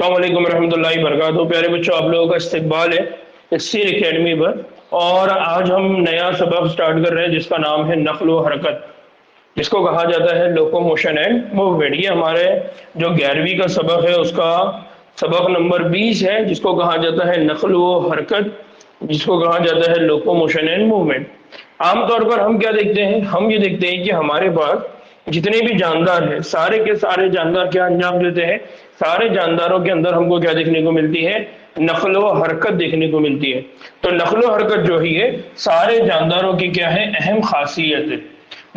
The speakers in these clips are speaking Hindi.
अस्सलाम वालेकुम रहमतुल्लाहि वबरकातुहू। प्यारे बच्चों, आप लोगों का इस्तकबाल है एक्सीर एकेडमी पर। और आज हम नया सबक स्टार्ट कर रहे हैं जिसका नाम है नक़्ल व हरकत, जिसको कहा जाता है लोकोमोशन एंड मूवमेंट। ये हमारे जो 11वीं का सबक है उसका सबक नंबर 20 है, जिसको कहा जाता है नक़्ल व हरकत, जिसको कहा जाता है लोकोमोशन एंड मूवमेंट। आमतौर पर हम क्या देखते हैं, हम ये देखते हैं कि हमारे पास जितने भी जानदार हैं, सारे के सारे जानदार क्या अंजाम देते हैं। सारे जानदारों के अंदर हमको क्या देखने को मिलती है, नक़्ल व हरकत देखने को मिलती है। तो नक़्ल व हरकत जो ही है सारे जानदारों की क्या है, अहम खासियत है।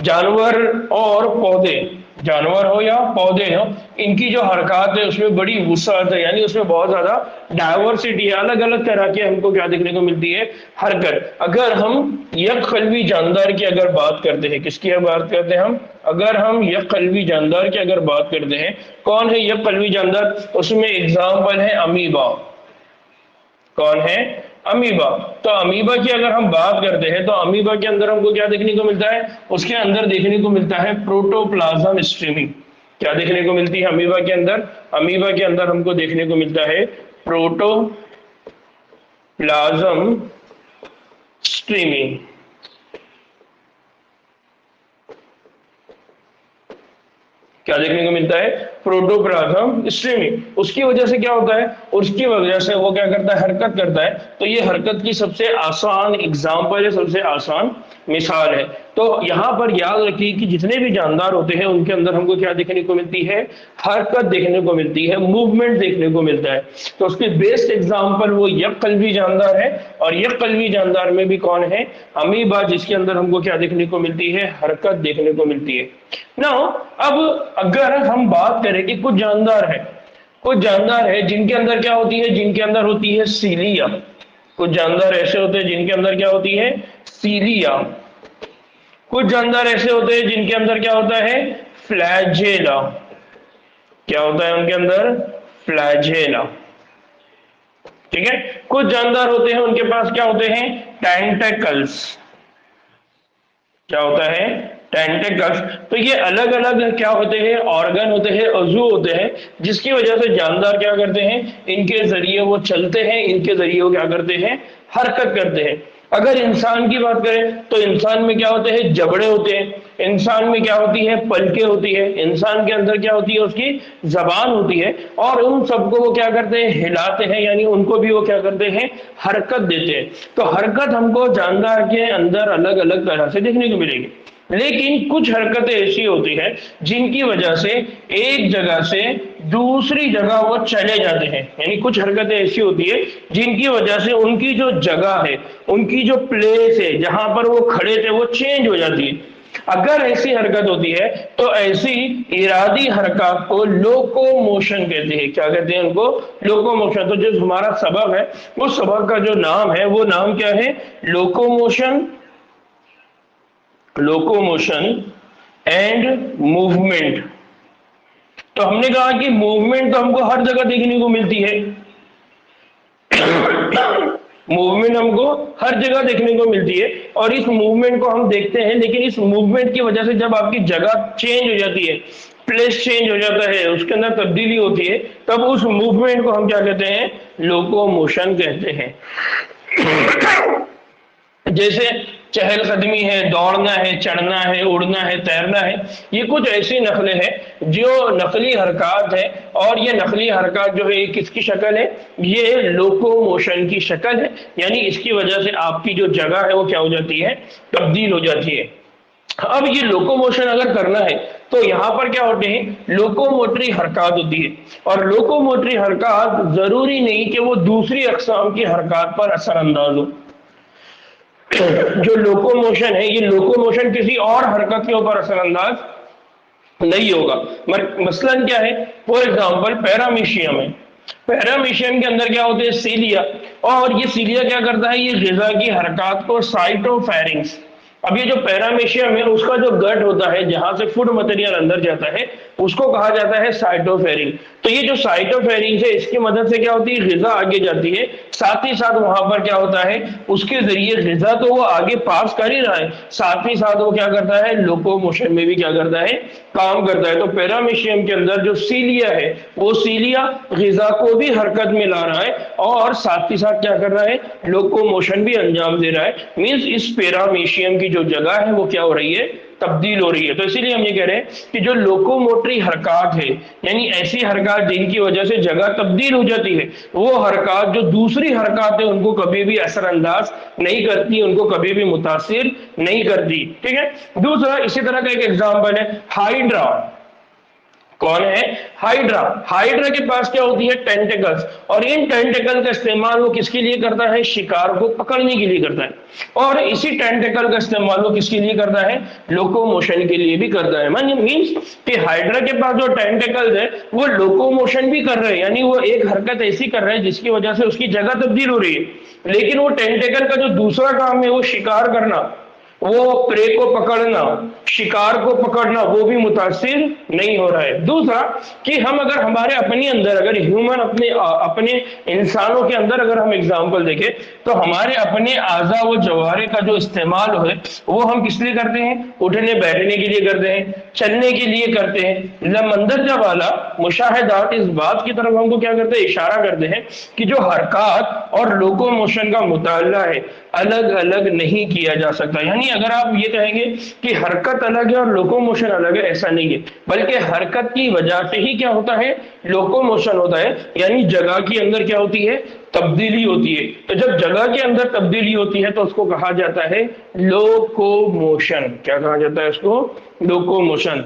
जानवर और पौधे, जानवर हो या पौधे हो, इनकी जो हरकत है उसमें बड़ी वुसअत है, यानी उसमें बहुत ज्यादा डाइवर्सिटी है, अलग अलग तरह की हमको क्या देखने को मिलती है, हरकत। अगर हम यककल्बी जानदार की अगर बात करते हैं, किसकी बात करते हैं हम, अगर हम यककल्बी जानदार की अगर बात करते हैं, कौन है यककल्बी जानदार, उसमें एग्जाम्पल है अमीबा। कौन है, अमीबा। तो अमीबा की अगर हम बात करते हैं तो अमीबा के अंदर हमको क्या देखने को मिलता है, उसके अंदर देखने को मिलता है प्रोटोप्लाज्म स्ट्रीमिंग। क्या देखने को मिलती है अमीबा के अंदर, अमीबा के अंदर हमको देखने को मिलता है प्रोटोप्लाज्म स्ट्रीमिंग। क्या देखने को मिलता है, प्रोटोप्लाज्म स्ट्रीमिंग। उसकी वजह से क्या होता है, उसकी वजह से वो क्या करता है, हरकत करता है। तो ये हरकत की सबसे आसान एग्जाम्पल है, सबसे आसान मिसाल है। तो यहाँ पर याद रखिए कि जितने भी जानदार होते हैं उनके अंदर हमको क्या देखने को मिलती है, हरकत देखने को मिलती है, मूवमेंट देखने को मिलता है। तो उसके बेस्ट एग्जाम्पल वो यककल्बी जानदार है, और यककल्बी जानदार में भी कौन है, अमीबा, जिसके अंदर हमको क्या देखने को मिलती है, हरकत देखने को मिलती है। नाउ अब अगर हम बात करें कि कुछ जानदार है, कुछ जानदार है जिनके अंदर क्या होती है, जिनके अंदर होती है सीलिया। कुछ जानदार ऐसे होते हैं जिनके अंदर क्या होती है, सीलिया। कुछ जानदार ऐसे होते हैं जिनके अंदर क्या होता है, फ्लैजेला। क्या होता है उनके अंदर, फ्लैजेला। ठीक है। कुछ जानदार होते हैं उनके पास क्या होते हैं, टेंटेकल्स। क्या होता है, टेंटेकल्स। तो ये अलग अलग क्या होते हैं, ऑर्गन होते हैं, अज़ू होते हैं, जिसकी वजह से जानदार क्या करते हैं, इनके जरिए वो चलते हैं, इनके जरिए वो क्या करते हैं, हरकत करते हैं। अगर इंसान की बात करें तो इंसान में क्या होते हैं, जबड़े होते हैं, इंसान में क्या होती है, पलके होती है, इंसान के अंदर क्या होती है, उसकी जबान होती है, और उन सबको वो क्या करते हैं, हिलाते हैं, यानी उनको भी वो क्या करते हैं, हरकत देते हैं। तो हरकत हमको जानदार के अंदर अलग अलग तरह से देखने को मिलेगी। लेकिन कुछ हरकतें ऐसी होती है जिनकी वजह से एक जगह से दूसरी जगह वो चले जाते हैं, यानी कुछ हरकतें ऐसी होती है जिनकी वजह से उनकी जो जगह है, उनकी जो प्लेस है जहां पर वो खड़े थे, वो चेंज हो जाती है। अगर ऐसी हरकत होती है तो ऐसी इरादी हरकत को लोकोमोशन कहते हैं। क्या कहते हैं उनको, लोकोमोशन। तो जो हमारा सबक है उस सबक का जो नाम है वो नाम क्या है, लोकोमोशन, लोकोमोशन एंड मूवमेंट। तो हमने कहा कि मूवमेंट तो हमको हर जगह देखने को मिलती है, मूवमेंट हमको हर जगह देखने को मिलती है, और इस मूवमेंट को हम देखते हैं। लेकिन इस मूवमेंट की वजह से जब आपकी जगह चेंज हो जाती है, प्लेस चेंज हो जाता है, उसके अंदर तब्दीली होती है, तब उस मूवमेंट को हम क्या कहते हैं, लोकोमोशन कहते हैं। जैसे चहलकदमी है, दौड़ना है, चढ़ना है, उड़ना है, तैरना है, ये कुछ ऐसी नकलें हैं जो नकली हरकत है। और ये नकली हरकत जो है किसकी शक्ल है, ये लोकोमोशन की शक्ल है, यानी इसकी वजह से आपकी जो जगह है वो क्या हो जाती है, तब्दील हो जाती है। अब ये लोकोमोशन अगर करना है तो यहाँ पर क्या होते हैं, लोकोमोटरी हरकत होती है, और लोकोमोटरी हरकत जरूरी नहीं कि वो दूसरी अकसाम की हरकत पर असरअंदाज हो। जो लोकोमोशन है, ये लोकोमोशन किसी और हरकत के ऊपर असरअंदाज नहीं होगा। मसलन क्या है, फॉर एग्जांपल पैरामीशियम है, पैरामीशियम के अंदर क्या होते हैं, सीलिया, और ये सीलिया क्या करता है, ये ग़िज़ा की हरकत को साइटोफेरिंक्स, अब ये जो पैरामीशियम है उसका जो गट होता है जहां से फूड मटेरियल अंदर जाता है उसको कहा जाता है साइटोफेरिंग। तो ये जो साइटोफेरिंग है इसकी मदद से क्या होती है, ग़िज़ा आगे जाती है, साथ ही साथ वहां पर क्या होता है, उसके जरिए ग़िज़ा तो वो आगे पास कर ही रहा है, साथ ही साथ वो क्या करता है, लोकोमोशन में भी क्या करता है, काम करता है। तो पैरामीशियम के अंदर जो सीलिया है वो सीलिया ग़िज़ा को भी हरकत में ला रहा है और साथ ही साथ क्या कर रहा है, लोकोमोशन भी अंजाम दे रहा है। मींस इस पैरामीशियम की जो जगह है वो क्या हो रही है, तब्दील हो रही है। तो इसीलिए हम ये कह रहे हैं कि जो लोकोमोटरी हरकत है, यानी ऐसी हरकत जिनकी वजह से जगह तब्दील हो जाती है, वो हरकत जो दूसरी हरकत है उनको कभी भी असरअंदाज नहीं करती, उनको कभी भी मुतासिर नहीं करती। ठीक है। दूसरा इसी तरह का एक एग्जाम्पल है हाइड्रा। कौन है, हाइड्रा। हाइड्रा के पास क्या होती है, टेंटिकल्स, और इन टेंटिकल का इस्तेमाल वो किसके लिए करता है, शिकार को पकड़ने के लिए करता है, और इसी टेंटिकल का इस्तेमाल वो किसके लिए करता है, लोकोमोशन के लिए भी करता है। मान मींस कि हाइड्रा के पास जो टेंटिकल्स है वो लोकोमोशन भी कर रहे हैं, यानी वो एक हरकत ऐसी कर रहे हैं जिसकी वजह से उसकी जगह तब्दील हो रही है, लेकिन वो टेंटिकल का जो दूसरा काम है वो शिकार करना, वो प्रे को पकड़ना, शिकार को पकड़ना, वो भी मुतासिर नहीं हो रहा है। दूसरा कि हम अगर हमारे अपने अंदर, अगर ह्यूमन अपने इंसानों के अंदर अगर हम एग्जाम्पल देखें तो हमारे अपने आज़ा व जवारे का जो इस्तेमाल है वो हम किस लिए करते हैं, उठने बैठने के लिए करते हैं, चलने के लिए करते हैं। मंदरजा वाला मुशाहिदात इस बात की तरफ हमको क्या करते हैं, इशारा करते हैं कि जो हरकत और लोकोमोशन का मुताला है अलग अलग नहीं किया जा सकता। यानी अगर आप ये कहेंगे कि हरकत अलग है और लोकोमोशन अलग है, ऐसा नहीं है, बल्कि हरकत की वजह से ही क्या होता है, लोकोमोशन होता है, यानी जगह के अंदर क्या होती है, तब्दीली होती है। तो जब जगह के अंदर तब्दीली होती है तो उसको कहा जाता है लोकोमोशन। क्या कहा जाता है उसको, लोकोमोशन।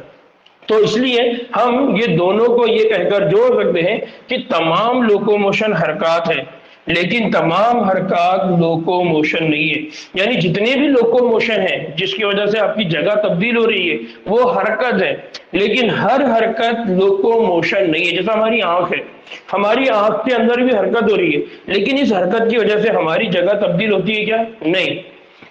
तो इसलिए हम ये दोनों को ये कहकर जोड़ सकते हैं कि तमाम लोकोमोशन हरकत है, लेकिन तमाम हरकत लोकोमोशन नहीं है। यानी जितने भी लोकोमोशन है जिसकी वजह से आपकी जगह तब्दील हो रही है वो हरकत है, लेकिन हर हरकत लोकोमोशन नहीं है। जैसा हमारी आंख है, हमारी आंख के अंदर भी हरकत हो रही है, लेकिन इस हरकत की वजह से हमारी जगह तब्दील होती है क्या, नहीं।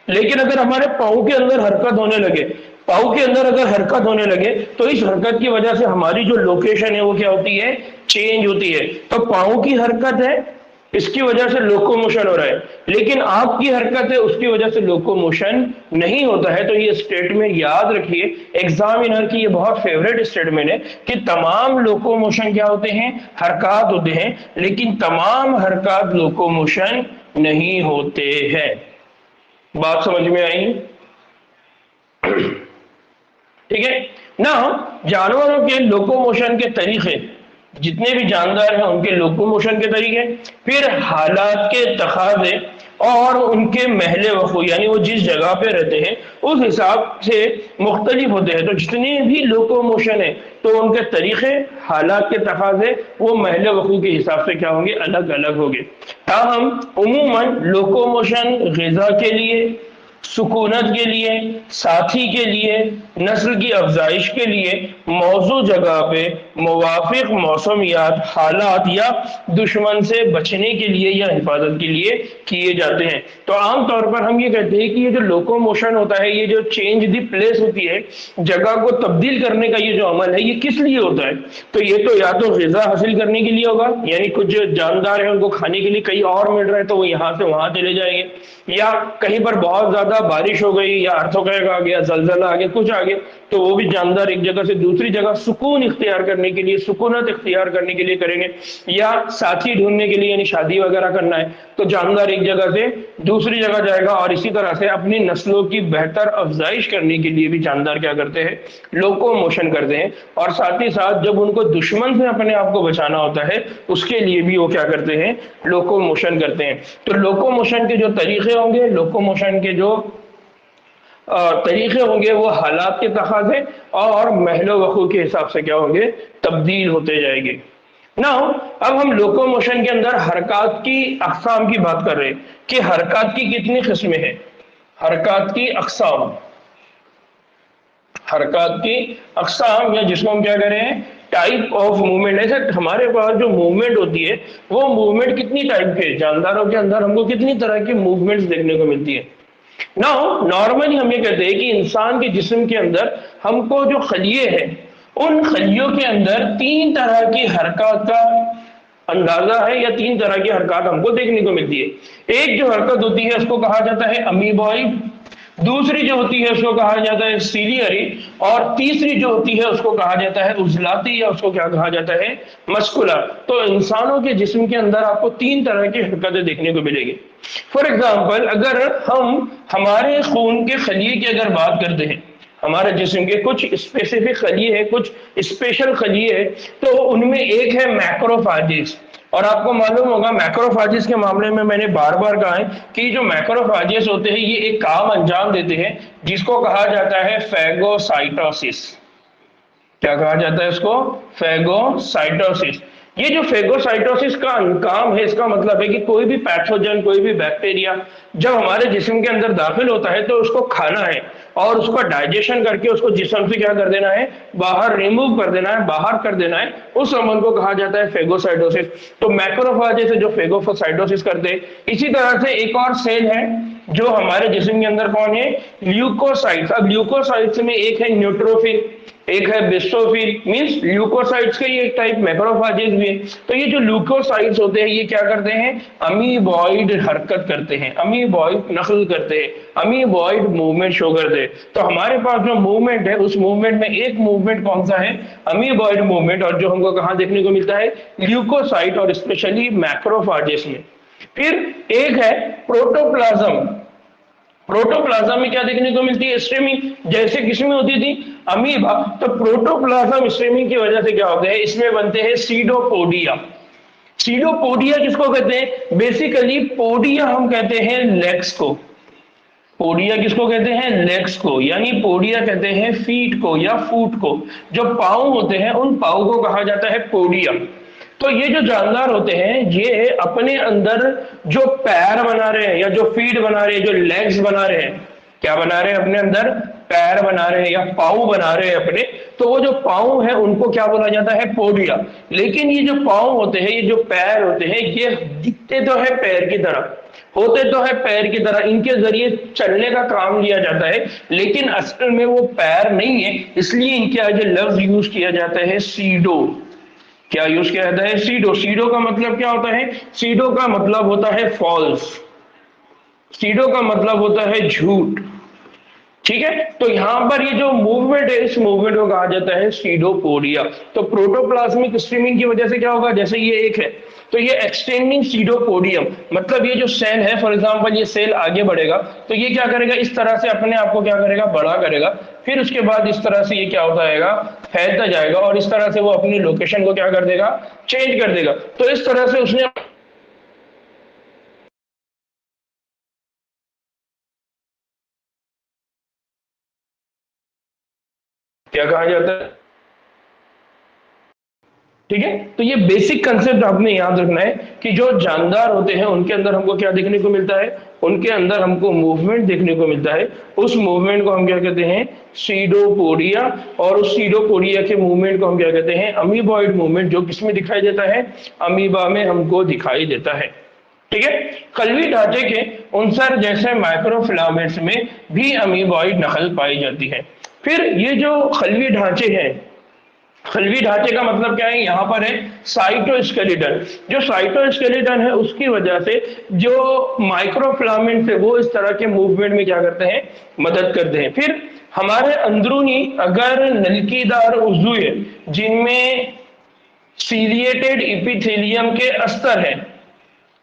लेकिन अगर हमारे पाँव के अंदर हरकत होने लगे, पाँव के अंदर अगर हरकत होने लगे तो इस हरकत की वजह से हमारी जो लोकेशन है वो क्या होती है, चेंज होती है। तो पाँव की हरकत है, इसकी वजह से लोकोमोशन हो रहा है, लेकिन आंख की हरकत है उसकी वजह से लोकोमोशन नहीं होता है। तो ये स्टेटमेंट याद रखिए, एग्जामिनर की ये बहुत फेवरेट स्टेटमेंट है कि तमाम लोकोमोशन क्या होते हैं, हरकत होते हैं, लेकिन तमाम हरकत लोकोमोशन नहीं होते हैं। बात समझ में आई? ठीक है ना। जानवरों के लोकोमोशन के तरीके, जितने भी जानदार हैं उनके लोकोमोशन के तरीके, फिर हालात के तकाज़े और उनके महले वक़ू, यानी वो जिस जगह पे रहते हैं उस हिसाब से मुख्तलिफ होते हैं। तो जितने भी लोकोमोशन है तो उनके तरीके, हालात के तकाज़े, वो महले वक़ू के हिसाब से क्या होंगे, अलग अलग होंगे। ताहम उमूमन लोकोमोशन ग़िज़ा के लिए, सुकूनत के लिए, साथी के लिए, नस्ल की अफजाइश के लिए, मौजू जगह पे मुवाफिक मौसमियात, हालात या दुश्मन से बचने के लिए या हिफाजत के लिए किए जाते हैं। तो आमतौर पर हम ये कहते हैं कि ये जो लोकोमोशन होता है, ये जो चेंज द प्लेस होती है, जगह को तब्दील करने का ये जो अमल है, ये किस लिए होता है? तो ये तो या तो ग़िज़ा हासिल करने के लिए होगा, यानी कुछ जो जानदार है उनको खाने के लिए कहीं और मिल रहा है तो वो यहाँ से वहां चले जाएंगे, या कहीं पर बहुत ज्यादा बारिश हो गई या अर्थक्वेक आ गया, जलजला आ गया, कुछ आ गया, तो वो भी जानदार एक जगह से दूसरी जगह सुकून इख्तियार करने के लिए, सुकूनत इख्तियार करने के लिए करेंगे, या साथी ढूंढने के लिए, यानी शादी वगैरह करना है तो जानदार एक जगह से दूसरी जगह जाएगा, और इसी तरह से अपनी नस्लों की बेहतर अफजाइश करने के लिए भी जानदार क्या करते हैं, लोकोमोशन करते हैं। और साथ ही साथ जब उनको दुश्मन से अपने आप को बचाना होता है उसके लिए भी वो क्या करते हैं, लोकोमोशन करते हैं। तो लोकोमोशन के जो तरीके होंगे, लोकोमोशन के जो तरीके होंगे, वो हालात के तकाज़े और महलो वक़ू के हिसाब से क्या होंगे, तब्दील होते जाएंगे। नाउ अब हम लोकोमोशन के अंदर हरकत की अक़साम की बात कर रहे हैं कि हरकत की कितनी किस्में हैं, हरकत की अक़साम, हरकत की अक़साम, या जिसको हम क्या कह रहे हैं, टाइप ऑफ मूवमेंट। ऐसे हमारे पास जो मूवमेंट होती है वो मूवमेंट कितनी टाइप के, जानदारों के अंदर हमको कितनी तरह की मूवमेंट्स देखने को मिलती है। नाउ नॉर्मली हम ये कहते हैं कि इंसान के जिस्म के अंदर हमको जो खलिए हैं, उन खलियों के अंदर तीन तरह की हरकत का अंदाजा है, या तीन तरह की हरकत हमको देखने को मिलती है। एक जो हरकत होती है उसको कहा जाता है अमीबॉइड, दूसरी जो होती है उसको कहा जाता है सीलियरी, और तीसरी जो होती है उसको कहा जाता है उजलाती, या उसको क्या कहा जाता है, मस्कुलर। तो इंसानों के जिस्म के अंदर आपको तीन तरह की हरकतें देखने को मिलेगी। फॉर एग्जाम्पल, अगर हम हमारे खून के खलिए की अगर बात करते हैं, हमारे जिस्म के कुछ स्पेसिफिक खलिए है, कुछ स्पेशल खलिए है, तो उनमें एक है मैक्रोफाजेस। और आपको मालूम होगा मैक्रोफाजेस के मामले में मैंने बार बार कहा है कि जो मैक्रोफाजेस होते हैं ये एक काम अंजाम देते हैं जिसको कहा जाता है फेगोसाइटोसिस। क्या कहा जाता है इसको? फेगोसाइटोसिस। ये जो फेगोसाइटोसिस का काम है, इसका मतलब है कि कोई भी पैथोजन, कोई भी बैक्टीरिया जब हमारे जिस्म के अंदर दाखिल होता है तो उसको खाना है और उसका डाइजेशन करके उसको जिस्म से क्या कर देना है, बाहर रिमूव कर देना है, बाहर कर देना है। उस अमल को कहा जाता है फेगोसाइटोसिस। तो मैक्रोफाजेस जो फेगोसाइटोसिस करते हैं। इसी तरह से एक और सेल है जो हमारे जिस्म के अंदर कौन है, ल्यूकोसाइट्स। अब ल्यूकोसाइट्स में एक है न्यूट्रोफिल, एक है बेस्टोफिल, मींस ल्यूकोसाइट्स का ये एक टाइप मैक्रोफाजेस भी है। तो ये जो ल्यूकोसाइट्स होते हैं ये क्या करते हैं, अमीबॉइड हरकत करते हैं, अमीबॉइड नकल करते हैं, अमीबॉइड मूवमेंट शो करते हैं। तो हमारे पास जो मूवमेंट है उस मूवमेंट में एक मूवमेंट कौन सा है, अमीबॉइड मूवमेंट, और जो हमको कहाँ देखने को मिलता है, ल्यूकोसाइट और स्पेशली मैक्रोफाजेस में। फिर एक है प्रोटोप्लाज्म। प्रोटोप्लाज्म में क्या देखने को मिलती है, स्ट्रीमिंग। जैसे किसमें होती थी, अमीबा। तो प्रोटोप्लाज्म स्ट्रीमिंग की वजह से क्या होता है, इसमें बनते हैं सीडोपोडिया। सीडोपोडिया किसको कहते हैं, बेसिकली पोडिया हम कहते हैं लेग्स को। पोडिया किसको कहते हैं, लेग्स को, यानी पोडिया कहते हैं फीट को या फूट को। जो पाँव होते हैं उन पाँव को कहा जाता है पोडिया। तो ये जो जानदार होते हैं ये अपने अंदर जो पैर बना रहे हैं या जो फीट बना रहे हैं, जो लेग्स बना रहे हैं, क्या बना रहे हैं अपने अंदर, पैर बना रहे हैं या पाँव बना रहे हैं अपने। तो वो जो पाँव है उनको क्या बोला जाता है, पोडिया। लेकिन ये जो पाँव होते हैं, ये जो पैर होते हैं, ये दिखते तो है पैर की तरह, होते तो है पैर की तरह, इनके जरिए चलने का काम लिया जाता है, लेकिन असल में वो पैर नहीं है। इसलिए इनके आगे लफ्ज यूज किया जाता है सीडो। क्या यूज किया जाता है, सीडो। सीडो का मतलब क्या होता है, सीडो का मतलब होता है फॉल्स, सीडो का मतलब होता है झूठ। ठीक है, तो यहां पर ये जो मूवमेंट है इस मूवमेंट को कहा जाता है सीडोपोडिया। तो प्रोटोप्लाज्मिक स्ट्रीमिंग की वजह से क्या होगा, जैसे ये एक है तो ये एक्सटेंडिंग सीडोपोडियम, मतलब ये जो सेल है, फॉर एग्जांपल ये सेल आगे बढ़ेगा तो ये क्या करेगा, इस तरह से अपने आप को क्या करेगा, बड़ा करेगा। फिर उसके बाद इस तरह से ये क्या होता जाएगा, फैलता जाएगा, और इस तरह से वो अपनी लोकेशन को क्या कर देगा, चेंज कर देगा। तो इस तरह से उसने क्या कहा जाता है, ठीक है। तो ये बेसिक कंसेप्ट आपने याद रखना है कि जो जानदार होते हैं उनके अंदर हमको क्या देखने को मिलता है, उनके अंदर हमको मूवमेंट देखने को मिलता है। उस मूवमेंट को हम क्या कहते हैं, सीडोपोडिया। और उस सीडोपोडिया के मूवमेंट को हम क्या कहते हैं, अमीबॉइड मूवमेंट, जो किसमें दिखाई देता है, अमीबा में हमको दिखाई देता है। ठीक है, कलवी ढांचे के उनसर जैसे माइक्रोफिलामेंट्स में भी अमीबॉइड नकल पाई जाती है। फिर ये जो खलवी ढांचे हैं, खलवी ढांचे का मतलब क्या है, यहाँ पर है साइटोस्केलेटन। जो साइटोस्केलेटन है उसकी वजह से जो माइक्रोफिलामेंट है वो इस तरह के मूवमेंट में क्या करते हैं, मदद करते हैं। फिर हमारे अंदरूनी अगर नलकीदार उज़्व है जिनमें सीलिएटेड इपिथेलियम के अस्तर है,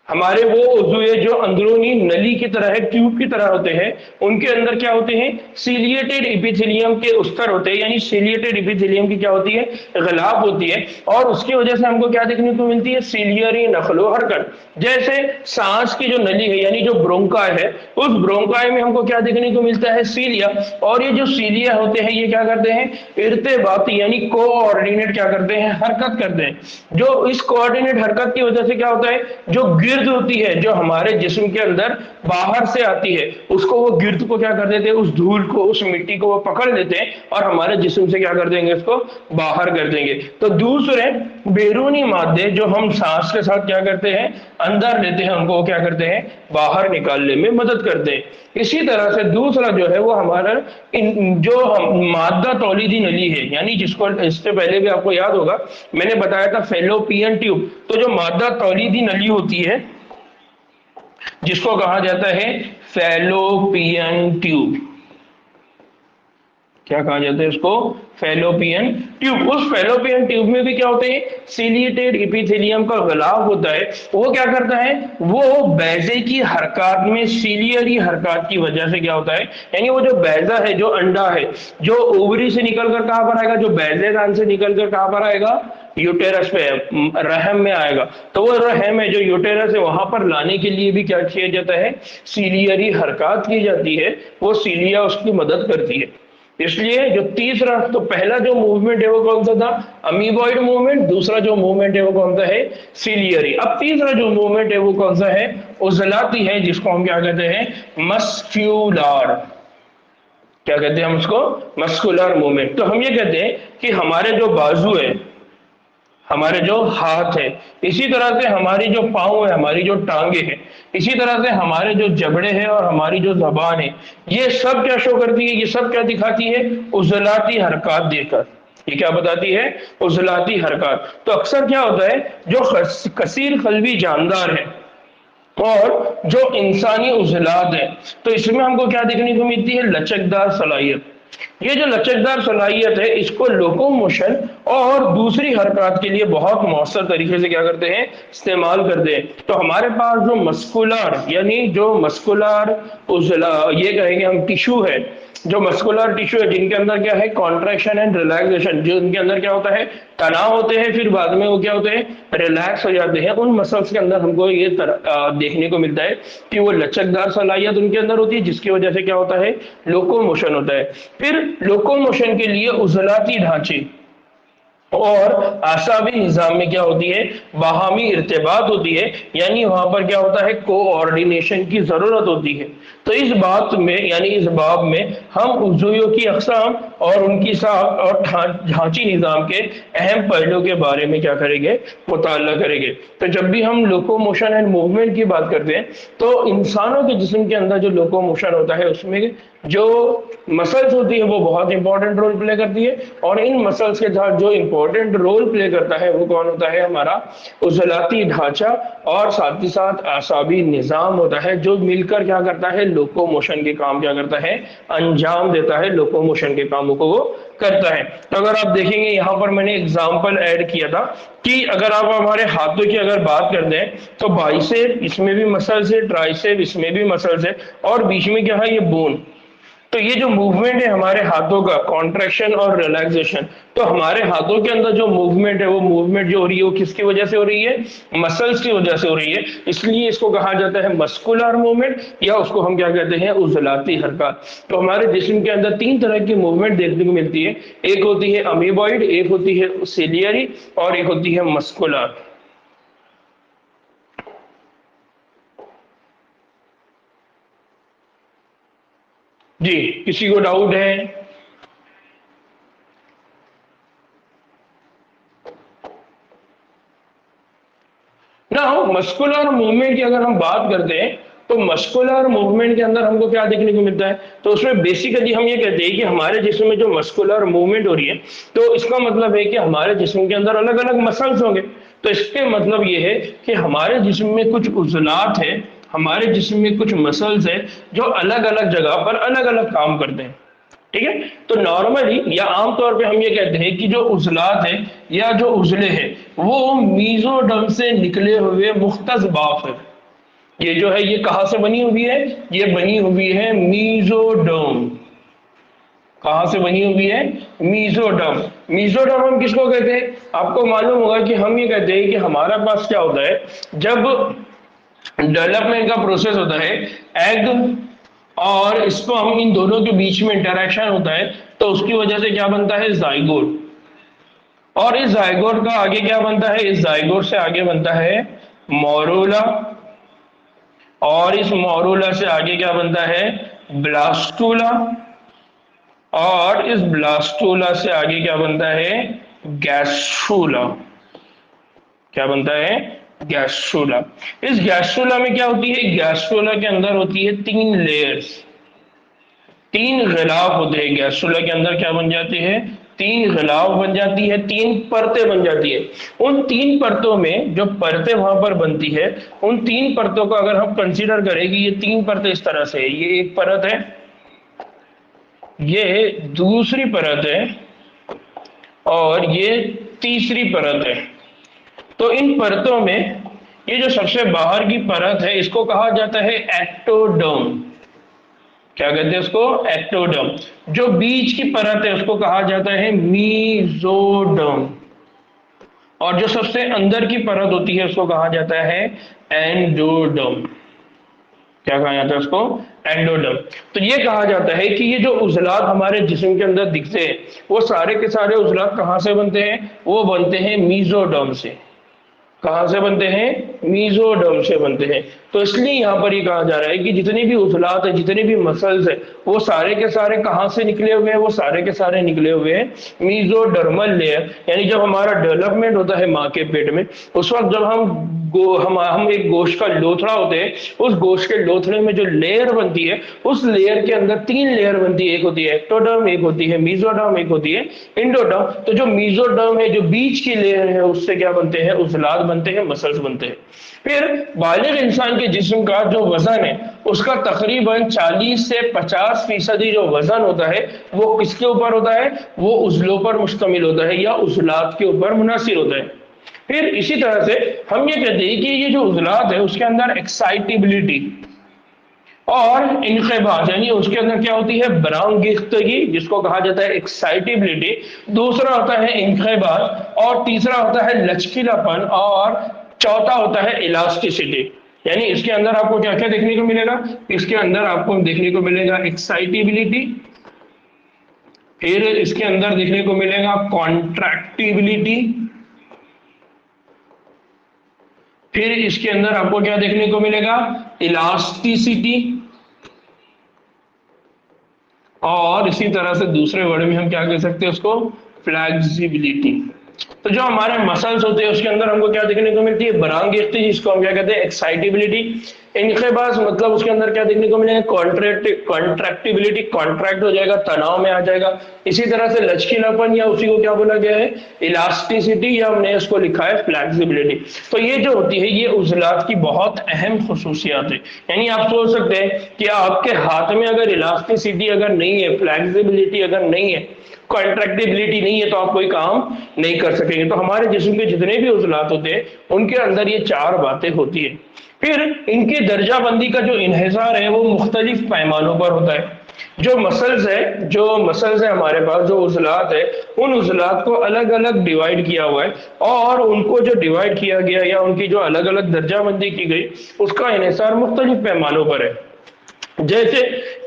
हमारे वो उज़्व जो अंदरूनी नली की तरह है, ट्यूब की तरह होते हैं, उनके अंदर क्या होते हैं, सीलिएटेड इपिथेलियम के अस्तर होते हैं। यानी सीलिएटेड इपिथेलियम की क्या होती है, गलाफ होती है, और उसकी वजह से हमको क्या देखने को मिलती है, सीलियरी नखलो हरकत। जैसे सांस की जो नली है यानी जो ब्रोंकाई है, उस ब्रोंकाई में हमको क्या देखने को मिलता है, सीलिया। और ये जो सीलिया होते हैं ये क्या करते हैं, इर्तिबाती यानी कोऑर्डिनेट क्या करते हैं, हरकत करते हैं। जो इस कोऑर्डिनेट हरकत की वजह से क्या होता है, जो गिर गिर्द होती है जो हमारे जिस्म के अंदर बाहर से आती है, उसको वो गिर्द को क्या कर देते हैं, उस धूल को, उस मिट्टी को वो पकड़ लेते हैं और हमारे जिस्म से क्या कर देंगे, उसको बाहर कर देंगे। तो दूसरे बैरूनी मादे जो हम सांस के साथ क्या करते हैं, अंदर लेते हैं, हमको क्या करते हैं, बाहर निकालने में मदद करते हैं। इसी तरह से दूसरा जो है वो हमारा जो मादा तौलीदी नली है, यानी जिसको इससे पहले भी आपको याद होगा मैंने बताया था फेलोपियन ट्यूब। तो जो मादा तौलीदी नली होती है जिसको कहा जाता है फेलोपियन ट्यूब, क्या कहा जाता है उसको, फेलोपियन ट्यूब। उस फेलोपियन ट्यूब में भी क्या होते हैं, सिलिएटेड एपिथेलियम का गलाव होता है। वो क्या करता है, वो बैजे की हरकत में सीलियरी हरकत की वजह से क्या होता है, यानी वो जो बैजा है, जो अंडा है, जो ओवरी से निकलकर कहां पर आएगा, जो बैजे दान से निकलकर कहां पर आएगा, यूटेरस पे, रहम में आएगा। तो वो रहम है जो यूटेरस है, वहां पर लाने के लिए भी क्या किया जाता है, सीलियरी हरकत की जाती है, वो सीलिया उसकी मदद करती है। इसलिए जो तीसरा, तो पहला जो मूवमेंट है वो कौन सा था, अमीबॉइड मूवमेंट। दूसरा जो मूवमेंट है वो कौन सा है, सीलियरी। अब तीसरा जो मूवमेंट है वो कौन सा है, उजलाती है, जिसको हम क्या कहते हैं, मस्क्यूलर। क्या कहते हैं हम उसको, मस्कुलर मूवमेंट। तो हम ये कहते हैं कि हमारे जो बाजू है, हमारे जो हाथ है, इसी तरह से हमारी जो पाँव है, हमारी जो टांगे हैं, इसी तरह से हमारे जो जबड़े हैं और हमारी जो जबान है, ये सब क्या शो करती है, ये सब क्या दिखाती है, उजलाती हरकत देकर। ये क्या बताती है, उजलाती हरकत। तो अक्सर क्या होता है, जो कसीर कल्बी जानदार है और जो इंसानी उजलात है, तो इसमें हमको क्या देखने को मिलती है, लचकदार सलाहियत। ये जो लचकदार सलाहियत है, इसको लोकोमोशन और दूसरी हरकत के लिए बहुत मौसर तरीके से क्या करते हैं, इस्तेमाल करते हैं। तो हमारे पास जो मस्कुलर, यानी जो मस्कुलर उजला, ये कहेंगे हम टिश्यू है, जो मस्कुलर टिश्यू है, जिनके अंदर क्या है, कॉन्ट्रैक्शन एंड रिलैक्सेशन, जो उनके अंदर क्या होता है, तनाव होते हैं, फिर बाद में वो क्या होते हैं, रिलैक्स हो जाते हैं। उन मसल्स के अंदर हमको ये देखने को मिलता है कि वो लचकदार सलाहियत उनके अंदर होती है, जिसकी वजह से क्या होता है, लोकोमोशन होता है। फिर लोकोमोशन के लिए उजलाती ढांचे और आसाबी निजाम में क्या होती है, बाहमी इर्तिबात होती है, यानी वहां पर क्या होता है, कोऑर्डिनेशन की जरूरत होती है। तो इस बात में, यानी इस बाब में हम उज़ुयों की अक़साम और उनकी साख और ढांची निजाम के अहम पहलुओं के बारे में क्या करेंगे, मुताला करेंगे। तो जब भी हम लोकोमोशन एंड मूवमेंट की बात करते हैं, तो इंसानों के जिस्म के अंदर जो लोकोमोशन होता है, उसमें जो मसल्स होती है वो बहुत इंपॉर्टेंट रोल प्ले करती है। और इन मसल्स के साथ जो इंपॉर्टेंट रोल प्ले करता है वो कौन होता है, हमारा उजलाती ढांचा और साथ ही साथ आसाबी निजाम होता है, जो मिलकर क्या करता है, लोकोमोशन के काम क्या करता है, अंजाम देता है, लोकोमोशन के कामों को वो करता है। तो अगर आप देखेंगे यहाँ पर मैंने एग्जाम्पल ऐड किया था कि अगर आप हमारे हाथों की अगर बात कर दें, तो बाइसेप, इसमें भी मसल्स है, ट्राइसेप, इसमें भी मसल्स है, और बीच में क्या है, ये बोन। तो ये जो मूवमेंट है हमारे हाथों का, कॉन्ट्रैक्शन और रिलैक्सेशन, तो हमारे हाथों के अंदर जो मूवमेंट है, वो मूवमेंट जो हो रही है वो किसकी वजह से हो रही है, मसल्स की वजह से हो रही है। इसलिए इसको कहा जाता है मस्कुलर मूवमेंट, या उसको हम क्या कहते हैं, उजलाती हरकत। तो हमारे जिस्म के अंदर तीन तरह की मूवमेंट देखने को मिलती है, एक होती है अमीबॉइड, एक होती है सिलियरी, और एक होती है मस्कुलर। जी, किसी को डाउट है? ना, मस्कुलर मूवमेंट की अगर हम बात करते हैं, तो मस्कुलर मूवमेंट के अंदर हमको क्या देखने को मिलता है, तो उसमें बेसिकली हम ये कहते हैं कि हमारे जिस्म में जो मस्कुलर मूवमेंट हो रही है, तो इसका मतलब है कि हमारे जिस्म के अंदर अलग अलग मसल्स होंगे। तो इसके मतलब ये है कि हमारे जिस्म में कुछ उजलात है, हमारे जिस्म में कुछ मसल्स है, जो अलग अलग जगह पर अलग अलग काम करते हैं। ठीक है, तो नॉर्मली या आमतौर पे हम ये कहते हैं कि जो उजलात है या जो उजले हैं, वो मीजोडर्म से निकले हुए मुख्तस बाफ है। ये जो है, ये कहां से बनी हुई है, ये बनी हुई है मीजोडर्म। कहां से बनी हुई है, मीजोडर्म। मीजोडर्म हम किसको कहते हैं, आपको मालूम होगा कि हम ये कहते हैं कि हमारे पास क्या होता है, जब डेवलपमेंट का प्रोसेस होता है, एग और इसको हम, इन दोनों के बीच में इंटरेक्शन होता है, तो उसकी वजह से क्या बनता है, जाइगोट। और इस जाइगोट का आगे क्या बनता है, इस जाइगोट से आगे बनता है मोरूला, और इस मोरूला से आगे क्या बनता है, ब्लास्टूला, और इस ब्लास्टूला से आगे क्या बनता है, गैस्ट्रूला। क्या बनता है, गैस्ट्रूला। इस गैस्ट्रूला में क्या होती है, गैस्ट्रूला के अंदर होती है 3 लेयर्स, 3 गिलाफ होते हैं। गैस्ट्रूला के अंदर क्या बन जाती है, 3 गिलाफ बन जाती है, 3 परतें बन जाती है। उन 3 परतों में जो परतें वहां पर बनती है, उन 3 परतों को अगर हम कंसीडर करें कि ये 3 परतें इस तरह से है, ये एक परत है, ये दूसरी परत है, और ये तीसरी परत है। तो इन परतों में ये जो सबसे बाहर की परत है इसको कहा जाता है एक्टोडर्म। क्या कहते हैं इसको, एक्टोडर्म। जो बीच की परत है उसको कहा जाता है मीजोडर्म, और जो सबसे अंदर की परत होती है उसको कहा जाता है एंडोडर्म। क्या कहा जाता है उसको, एंडोडर्म। तो ये कहा जाता है कि ये जो उजलात हमारे जिस्म के अंदर दिखते हैं वो सारे के सारे उजलात कहाँ से बनते हैं, वो बनते हैं मीजोडर्म से। कहां से बनते हैं, मीजोडर्म से बनते हैं। तो इसलिए यहां पर ये कहा जा रहा है कि जितने भी उजलात है, जितने भी मसल्स है, वो सारे के सारे कहां से निकले हुए हैं, वो सारे के सारे निकले हुए हैं मीजोडर्मल लेयर। यानी जब हमारा डेवलपमेंट होता है माँ के पेट में, उस वक्त जब हम एक गोश्त का लोथड़ा होते हैं, उस गोश्त के लोथड़े में जो लेयर बनती है, उस लेयर के अंदर 3 लेयर बनती है। एक होती है एक्टोडर्म, एक होती है मीजोडर्म, एक होती है इंडोडर्म। तो जो मीजोडर्म है, जो बीच की लेयर है, उससे क्या बनते हैं, उजलात बनते हैं, मसल्स बनते हैं। फिर बालिग इंसान के जिस्म का जो वजन है उसका तकरीबन 40 से 50% जो वजन होता है वो किसके ऊपर होता है, वो उजलों पर मुश्तमिल होता है या उजलात के ऊपर मुनासिर होता है। फिर इसी तरह से हम ये कहते हैं कि ये जो उजलात है उसके अंदर एक्साइटेबिलिटी और इनक़िबाज़, यानी उसके अंदर क्या होती है, बरांगीख्तगी, जिसको कहा जाता है एक्साइटेबिलिटी, दूसरा होता है इनक़िबाज़, और तीसरा होता है लचकीलापन, और चौथा होता है इलास्टिसिटी। यानी इसके अंदर आपको क्या क्या देखने को मिलेगा, इसके अंदर आपको देखने को मिलेगा एक्साइटेबिलिटी, फिर इसके अंदर देखने को मिलेगा कॉन्ट्रैक्टिबिलिटी, फिर इसके अंदर आपको क्या देखने को मिलेगा, इलास्टिसिटी, और इसी तरह से दूसरे वर्ड में हम क्या कह सकते हैं उसको, फ्लेक्सिबिलिटी। तो जो हमारे मसल्स होते हैं उसके अंदर हमको क्या देखने को मिलती है, बरांगीख्ती, जिसको हम क्या कहते हैं, एक्साइटेबिलिटी। इनक़िबाज़ मतलब उसके अंदर क्या देखने को मिलेगा, कॉन्ट्रैक्टिबिलिटी, कॉन्ट्रैक्ट हो जाएगा, तनाव में आ जाएगा। इसी तरह से लचकीलापन, या उसी को क्या बोला गया है, इलास्टिसिटी, या हमने इसको लिखा है फ्लेक्सिबिलिटी। तो ये जो होती है ये उजलात की बहुत अहम खुसूसियात है। यानी आप सोच सकते हैं कि आपके हाथ में अगर इलास्टिसिटी अगर नहीं है, फ्लेक्सिबिलिटी अगर नहीं है, कॉन्ट्रैक्टिबिलिटी नहीं है, तो आप कोई काम नहीं कर सकेंगे। तो हमारे जिस्म के जितने भी उजलात होते हैं उनके अंदर ये 4 बातें होती है। फिर इनकी दर्जाबंदी का जो इन्हिसार है वो मुख्तलिफ पैमानों पर होता है। जो मसल्स है हमारे पास, जो उजलात है, उन उजलात को अलग अलग डिवाइड किया हुआ है, और उनको जो डिवाइड किया गया या उनकी जो अलग अलग दर्जाबंदी की गई उसका इन्हिसार मुख्तलिफ पैमानों पर है। जैसे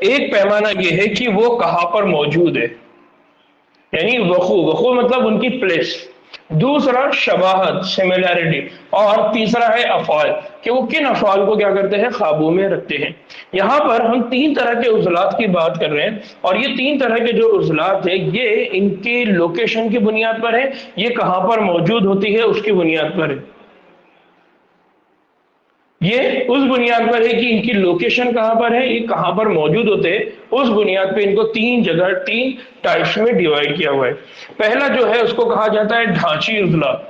एक पैमाना ये है कि वो कहाँ पर मौजूद है, यानी वखू मतलब उनकी प्लेस, दूसरा शबाहत, सिमिलैरिटी, और तीसरा है अफ़ाल, कि वो किन अफ़ाल को क्या करते हैं, काबू में रखते हैं। यहाँ पर हम 3 तरह के उजलात की बात कर रहे हैं, और ये 3 तरह के जो उजलात है ये इनकी लोकेशन की बुनियाद पर है, ये कहाँ पर मौजूद होती है उसकी बुनियाद पर है। ये उस बुनियाद पर है कि इनकी लोकेशन कहां पर है, ये कहां पर मौजूद होते हैं, उस बुनियाद पे इनको 3 जगह 3 टाइप्स में डिवाइड किया हुआ है। पहला जो है उसको कहा जाता है ढांची उजलात।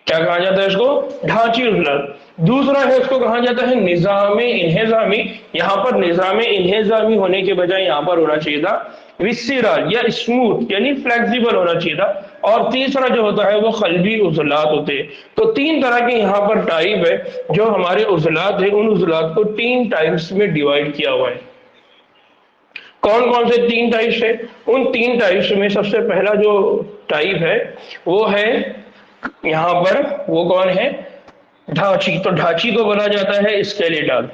क्या कहा जाता है इसको, ढांची उजलात। दूसरा है उसको कहा जाता है निजाम इन्हेजामी। यहाँ पर निजाम इन्हेजामी होने के बजाय यहाँ पर होना चाहिए था विसिरल या स्मूथ, यानी फ्लेक्सिबल होना चाहिए था। और तीसरा जो होता है वो कल्बी उजलात होते हैं। तो 3 तरह के यहाँ पर टाइप है जो हमारे उजलात है, उन उजलात को 3 टाइप्स में डिवाइड किया हुआ है। कौन कौन से 3 टाइप्स है, उन 3 टाइप्स में सबसे पहला जो टाइप है वो है यहाँ पर, वो कौन है, ढांची। तो ढांची को बोला जाता है स्केलेटल।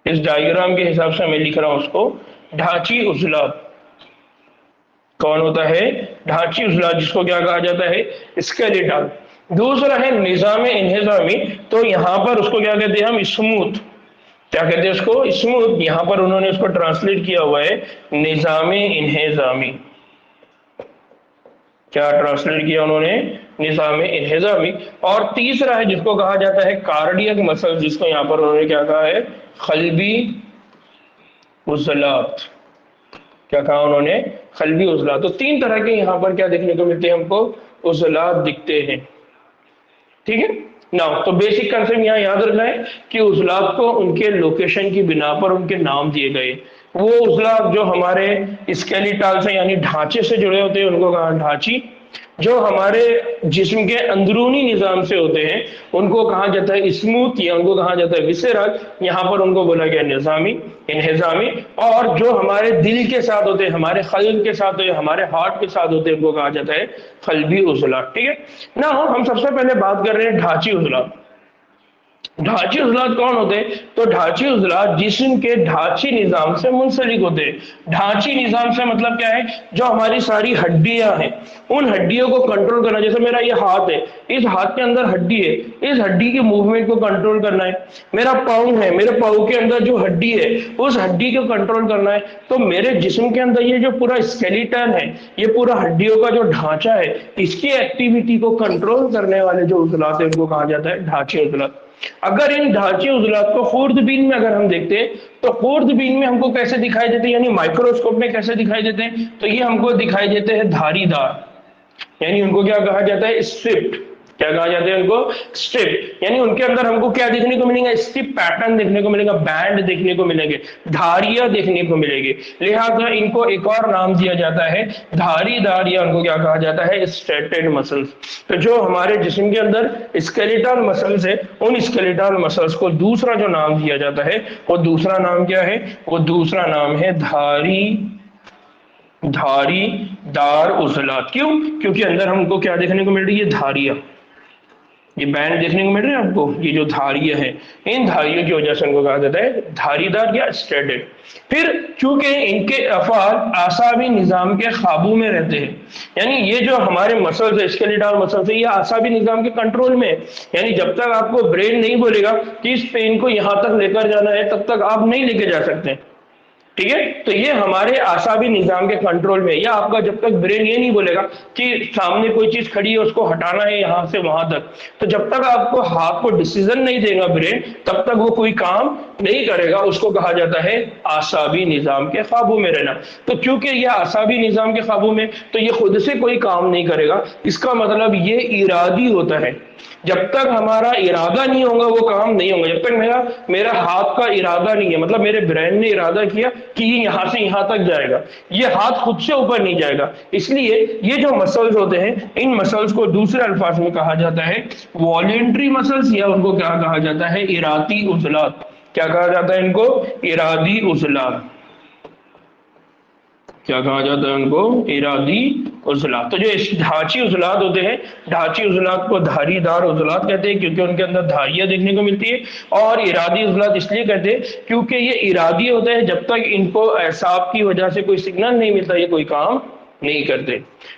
इस डायग्राम के हिसाब से मैं लिख रहा हूं उसको, ढांची उजलात। कौन होता है, ढांची उजलात, जिसको क्या कहा जाता है, स्केलेटल। दूसरा है निजाम इन्हिजामी, तो यहां पर उसको क्या कहते हैं हम, स्मूथ। क्या कहते हैं उसको, स्मूथ। यहां पर उन्होंने उसको ट्रांसलेट किया हुआ है निजाम इन्हिजामी। क्या ट्रांसलेट किया उन्होंने, निजाम इन्हिजामी। और तीसरा है जिसको कहा जाता है कार्डियक मसल, जिसको यहां पर उन्होंने क्या कहा है, कल्बी उजलात। क्या कहा उन्होंने, कल्बी उजलात। तो तीन तरह के यहां पर क्या देखने को मिलते हैं हमको, उजलात दिखते हैं। ठीक है ना। तो बेसिक कंसेप्ट यहाँ याद रखना है कि उजलात को उनके लोकेशन की बिना पर उनके नाम दिए गए। वो उजलात जो हमारे स्केलेटल से यानी ढांचे से जुड़े होते हैं उनको कहा ढांची। जो हमारे जिस्म के अंदरूनी निजाम से होते हैं उनको कहा जाता है स्मूथ, या उनको कहा जाता है विसेरल। यहाँ पर उनको बोला गया निजामी इन्हिजामी। और जो हमारे दिल के साथ होते हैं, हमारे कल्ब के साथ होते हैं, हमारे हार्ट के साथ होते हैं, उनको कहा जाता है कल्बी उजलात। ठीक है ना। हम सबसे पहले बात कर रहे हैं ढांची उजलात। ढांची उजलात कौन होते हैं, तो ढांची उजलात जिस्म के ढांची निजाम से मुंसलिक होते हैं। ढांची निजाम से मतलब क्या है, जो हमारी सारी हड्डियां हैं उन हड्डियों को कंट्रोल करना। जैसे मेरा ये हाथ है, इस हाथ के अंदर हड्डी है, इस हड्डी की मूवमेंट को कंट्रोल करना है। मेरा पाँव है, मेरे पाँव के अंदर जो हड्डी है उस हड्डी को कंट्रोल करना है। तो मेरे जिस्म के अंदर ये जो पूरा स्केलेटन है, ये पूरा हड्डियों का जो ढांचा है, इसकी एक्टिविटी को कंट्रोल करने वाले जो उजलात है उनको कहा जाता है ढांची उजलात। अगर इन ढांचे उजलात को खुर्दबीन में अगर हम देखते हैं तो खुर्दबीन में हमको कैसे दिखाई देते हैं, यानी माइक्रोस्कोप में कैसे दिखाई देते हैं, तो ये हमको दिखाई देते हैं धारीदार। यानी उनको क्या कहा जाता है, स्ट्रिप्ड। क्या कहा जाता है उनको, स्ट्रिप। यानी उनके अंदर हमको क्या देखने को मिलेगा, स्ट्रिप पैटर्न देखने को मिलेगा, बैंड देखने को मिलेंगे, धारियां देखने को मिलेगी। लिहाजा इनको एक और नाम दिया जाता है धारीदार, या उनको क्या कहा जाता है, स्ट्रेटेड मसल्स। तो जो हमारे जिस्म के अंदर स्केलेटल मसल्स है उन स्केलेटल मसल्स को दूसरा जो नाम दिया जाता है वो दूसरा नाम क्या है, वो दूसरा नाम है धारीदार उजलात। क्यों, क्योंकि अंदर हमको क्या देखने को मिल रही है, धारियां। ये बैंड देखने को मिल रहे हैं आपको, ये जो धारियां हैं, इन धारियों की वजह से उनको कहा जाता है धारीदार या स्ट्रेटेड। फिर चूंकि इनके अफाल आसाबी निजाम के काबू में रहते हैं, यानी ये जो हमारे मसल्स है, स्केलेटल मसल्स है, ये आसाबी निजाम के कंट्रोल में है। यानी जब तक आपको ब्रेन नहीं बोलेगा कि इस पेन को यहां तक लेकर जाना है, तब तक आप नहीं लेके जा सकते। ठीक है, तो ये हमारे आसाबी निजाम के कंट्रोल में, या आपका जब तक ब्रेन ये नहीं बोलेगा कि सामने कोई चीज खड़ी है उसको हटाना है यहां से वहां तक, तो जब तक आपको हाथ को डिसीजन नहीं देगा ब्रेन, तब तक वो कोई काम नहीं करेगा। उसको कहा जाता है आसाबी निजाम के काबू में रहना। तो क्योंकि ये आसाबी निजाम के काबू में, तो ये खुद से कोई काम नहीं करेगा। इसका मतलब ये इरादी होता है। जब तक हमारा इरादा नहीं होगा वो काम नहीं होगा। जब तक मेरा हाथ का इरादा नहीं है, मतलब मेरे ब्रेन ने इरादा किया कि ये यहां से यहां तक जाएगा, ये हाथ खुद से ऊपर नहीं जाएगा। इसलिए ये जो मसल्स होते हैं, इन मसल्स को दूसरे अल्फाज में कहा जाता है वॉलेंट्री मसल्स, या उनको क्या कहा जाता है, इरादी उजलात। क्या कहा जाता है इनको, इरादी उजलात। क्या कहा जाता है उनको, इरादी उजलात। तो जो ढांची उजलात होते हैं, ढांची उजलात को धारीदार उजलात कहते हैं क्योंकि उनके अंदर धारियां देखने को मिलती है। और इरादी उजलात इसलिए कहते हैं क्योंकि ये इरादी होते हैं, जब तक इनको एहसाब की वजह से कोई सिग्नल नहीं मिलता ये कोई काम नहीं करते।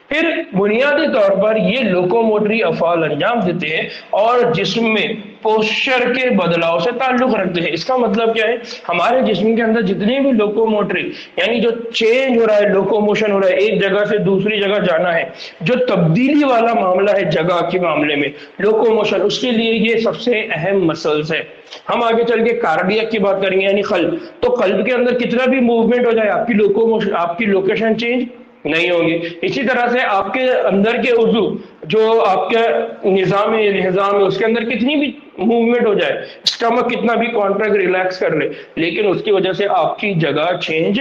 फिर बुनियादी तौर पर ये लोकोमोटरी अफाल अंजाम देते हैं और जिस्म में पोस्चर के बदलाव से ताल्लुक रखते हैं। इसका मतलब क्या है, हमारे जिस्म के अंदर जितने भी लोकोमोटरी यानी जो चेंज हो रहा है, लोकोमोशन हो रहा है, एक जगह से दूसरी जगह जाना है, जो तब्दीली वाला मामला है जगह के मामले में, लोकोमोशन, उसके लिए ये सबसे अहम मसल्स है। हम आगे चल के कार्डियक की बात करेंगे, यानी कल्ब। तो कल्ब के अंदर कितना भी मूवमेंट हो जाए, आपकी लोकोमोशन, आपकी लोकेशन चेंज नहीं होंगी। इसी तरह से आपके अंदर के उजू, जो आपके निजाम है उसके अंदर कितनी भी मूवमेंट हो जाए, स्टमक कितना भी कॉन्ट्रैक्ट रिलैक्स कर ले, लेकिन उसकी वजह से आपकी जगह चेंज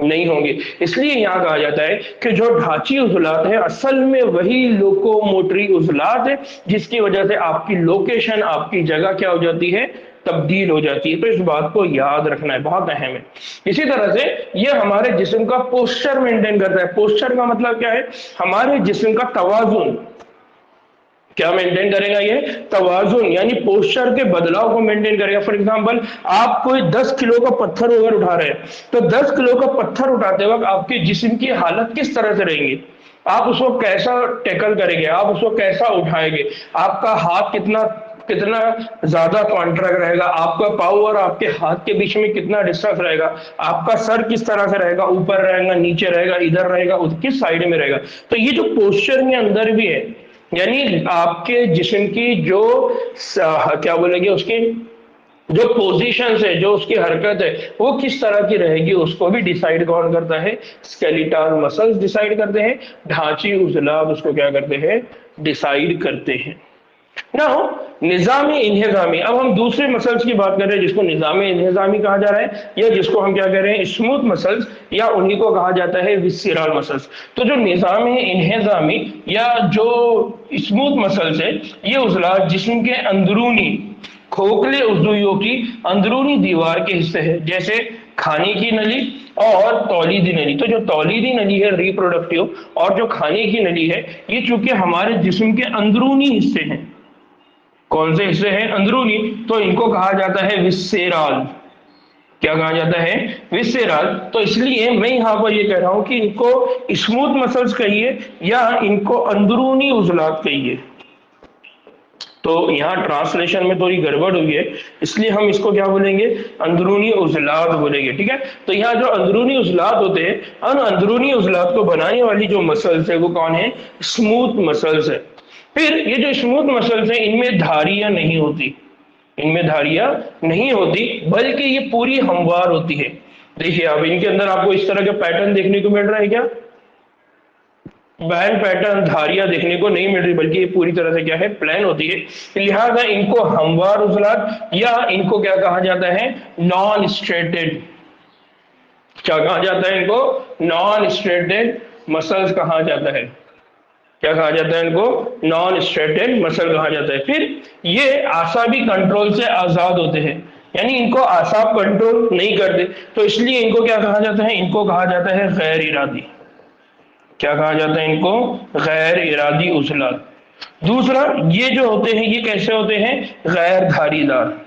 नहीं होंगी। इसलिए यहां कहा जाता है कि जो ढांची उजलात है असल में वही लोकोमोटरी उजलात है जिसकी वजह से आपकी लोकेशन, आपकी जगह क्या हो जाती है, तब्दील हो जाती है। तो इस बात को याद रखना है, बहुत अहम है। इसी तरह से ये हमारे जिस्म का पोस्चर मेंटेन करता है। पोस्चर का मतलब क्या है, हमारे जिस्म का तवाजुन। क्या मेंटेन करेगा ये, तवाजुन, यानी पोस्चर के बदलाव को मेंटेन करेगा। फॉर एग्जांपल, आप कोई 10 किलो का पत्थर अगर उठा रहे हैं तो 10 किलो का पत्थर उठाते वक्त आपके जिस्म की हालत किस तरह से रहेंगी, आप उसको कैसा टैकल करेंगे, आप उसको कैसा उठाएंगे, आपका हाथ कितना कितना ज्यादा कॉन्ट्रैक्ट रहेगा, आपका पाव और आपके हाथ के बीच में कितना डिस्टेंस रहेगा, आपका सर किस तरह से रहेगा, ऊपर रहेगा, नीचे रहेगा, इधर रहेगा, किस साइड में रहेगा। तो ये जो पोस्चर में अंदर भी है, यानी आपके जिस्म की जो क्या बोलेंगे उसकी जो पोजीशन है, जो उसकी हरकत है, वो किस तरह की रहेगी, उसको भी डिसाइड कौन करता है, स्केलेटल मसल्स डिसाइड करते हैं, ढांची उजलाब उसको क्या करते हैं, डिसाइड करते हैं। नाउ निजामी इंहिजामी, अब हम दूसरे मसल्स की बात कर रहे हैं जिसको निजामी इंहिजामी कहा जा रहा है, या जिसको हम क्या कह रहे हैं, स्मूथ मसल्स, या उन्हीं को कहा जाता है विस्सेरल मसल्स। तो जो निजामी इंहिजामी या जो स्मूथ मसल्स है, ये उजलात जिस्म के अंदरूनी खोखले उज़्वियों की अंदरूनी दीवार के हिस्से है, जैसे खाने की नली और तौलीदी नली। तो जो तौलीदी नली है रिप्रोडक्टिव, और जो खाने की नली है, ये चूंकि हमारे जिस्म के अंदरूनी हिस्से हैं। कौन से हिस्से हैं, अंदरूनी, तो इनको कहा जाता है विस्सेराल। क्या कहा जाता है, विस्सेराल। तो इसलिए मैं यहां पर ये कह रहा हूं कि इनको स्मूथ मसल्स कहिए या इनको अंदरूनी उजलात कहिए। तो यहाँ ट्रांसलेशन में थोड़ी गड़बड़ हुई है, इसलिए हम इसको क्या बोलेंगे, अंदरूनी उजलात बोलेंगे। ठीक है, तो यहाँ जो अंदरूनी उजलात होते हैं, उन अंदरूनी उजलात को बनाने वाली जो मसल्स है वो कौन है, स्मूथ मसल्स है। फिर ये जो स्मूथ मसल्स है, इनमें धारियां नहीं होती, इनमें धारियां नहीं होती, बल्कि ये पूरी हमवार होती है। देखिए अब इनके अंदर आपको इस तरह का पैटर्न देखने को मिल रहा है क्या, बैंड पैटर्न, धारियां देखने को नहीं मिल रही, बल्कि ये पूरी तरह से क्या है, प्लेन होती है। लिहाजा इनको हमवार उजलात या इनको क्या कहा जाता है, नॉन स्ट्रेटेड। क्या कहा जाता है इनको, नॉन स्ट्रेटेड मसल्स कहा जाता है। क्या कहा जाता है इनको, नॉन स्ट्रेटेड मसल कहा जाता है। फिर ये आसाबी कंट्रोल से आजाद होते हैं, यानी इनको आसाब कंट्रोल नहीं करते, तो इसलिए इनको क्या कहा जाता है, इनको कहा जाता है गैर इरादी। क्या कहा जाता है इनको, गैर इरादी उजलात। दूसरा, ये जो होते हैं ये कैसे होते हैं, गैर धारीदार।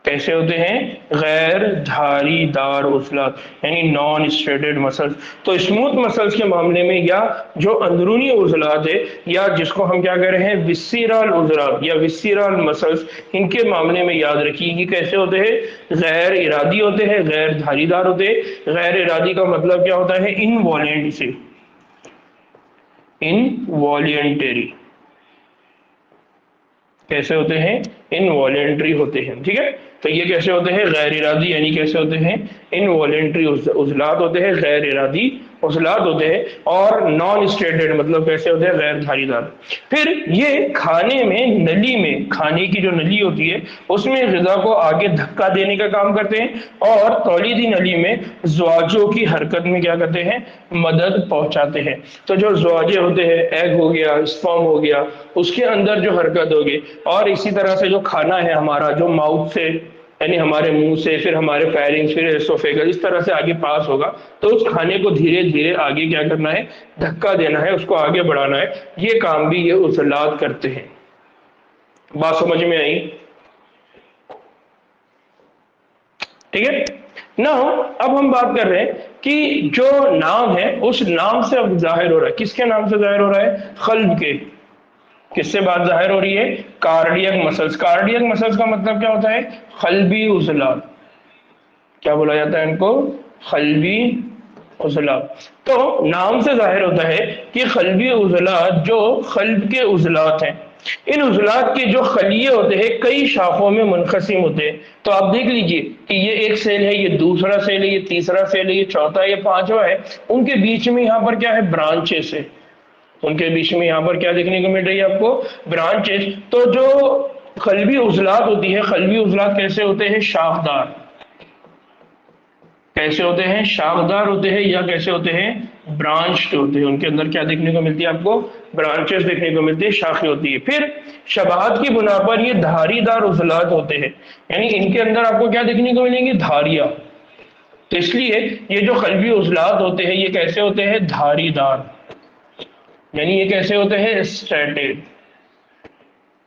कैसे होते हैं, गैर धारीदार उजलात, यानी नॉन स्ट्रेटेड मसल्स। तो स्मूथ मसल्स के मामले में, या जो अंदरूनी उजलात है, या जिसको हम क्या कह रहे हैं, विस्सेरल उजलात या विस्सेरल मसल्स, इनके मामले में याद रखिए कि कैसे होते हैं, गैर इरादी होते हैं, गैर धारीदार होते हैं। गैर इरादी का मतलब क्या होता है, इनवॉलेंटरी, इनवॉलेंटरी। कैसे होते हैं, इनवॉलेंटरी होते हैं। ठीक है, तो ये कैसे होते हैं, गैर इरादी, यानी कैसे होते हैं, इनवॉलेंटरी उजलात होते हैं, गैर इरादी उजलात होते हैं। और नॉन स्टेटेड मतलब कैसे होते हैं, गैर धारीदार। फिर ये खाने में, नली में, खाने की जो नली होती है उसमें ग़िज़ा को आगे धक्का देने का काम करते हैं, और तौलीदी नली में ज़्वाजों की हरकत में क्या करते हैं, मदद पहुंचाते हैं। तो जो ज़्वाजे होते हैं, एग हो गया, स्पर्म हो गया, उसके अंदर जो हरकत होगी, और इसी तरह से जो खाना है हमारा, जो माउथ से, यानी हमारे मुंह से, फिर हमारे फेरिंग्स, फिर एसोफेगस, इस तरह से आगे पास होगा, तो उस खाने को धीरे धीरे आगे क्या करना है, धक्का देना है, उसको आगे बढ़ाना है। ये काम भी ये उजलात करते हैं। बात समझ में आई? ठीक है ना। अब हम बात कर रहे हैं कि जो नाम है, उस नाम से अब जाहिर हो रहा है, किसके नाम से जाहिर हो रहा है, क़ल्ब के। किससे बात जाहिर हो रही है, कार्डियक मसल्स। कार्डियक मसल्स का मतलब क्या होता है, क़ल्बी उजलात। क्या बोला जाता है इनको, क़ल्बी उजलात। तो नाम से जाहिर होता है कि क़ल्बी उजलात जो क़ल्ब के उजलात हैं, इन उजलात के जो खलिए होते हैं कई शाखों में मुनक़सिम होते हैं। तो आप देख लीजिए कि ये एक सेल है, ये दूसरा सेल है, ये तीसरा सेल है, ये चौथा, ये पांचवा है। उनके बीच में यहाँ पर क्या है, ब्रांचेस है। उनके बीच में यहाँ पर क्या देखने को मिल रही है आपको, ब्रांचेस। तो जो क़ल्बी उजलात होती है, क़ल्बी उजलात कैसे होते हैं, शाखदार। कैसे होते हैं, शाखदार होते हैं, या कैसे होते हैं, ब्रांच्ड होते हैं। उनके अंदर क्या देखने को मिलती है आपको, ब्रांचेस देखने को मिलती है, शाखें होती है। फिर शबाहत की बुना पर ये धारीदार उजलात होते हैं, यानी इनके अंदर आपको क्या देखने को मिलेंगी, धारियां। तो इसलिए ये जो क़ल्बी उजलात होते हैं ये कैसे होते हैं, धारीदार, यानी ये कैसे होते हैं, स्ट्रेटेड।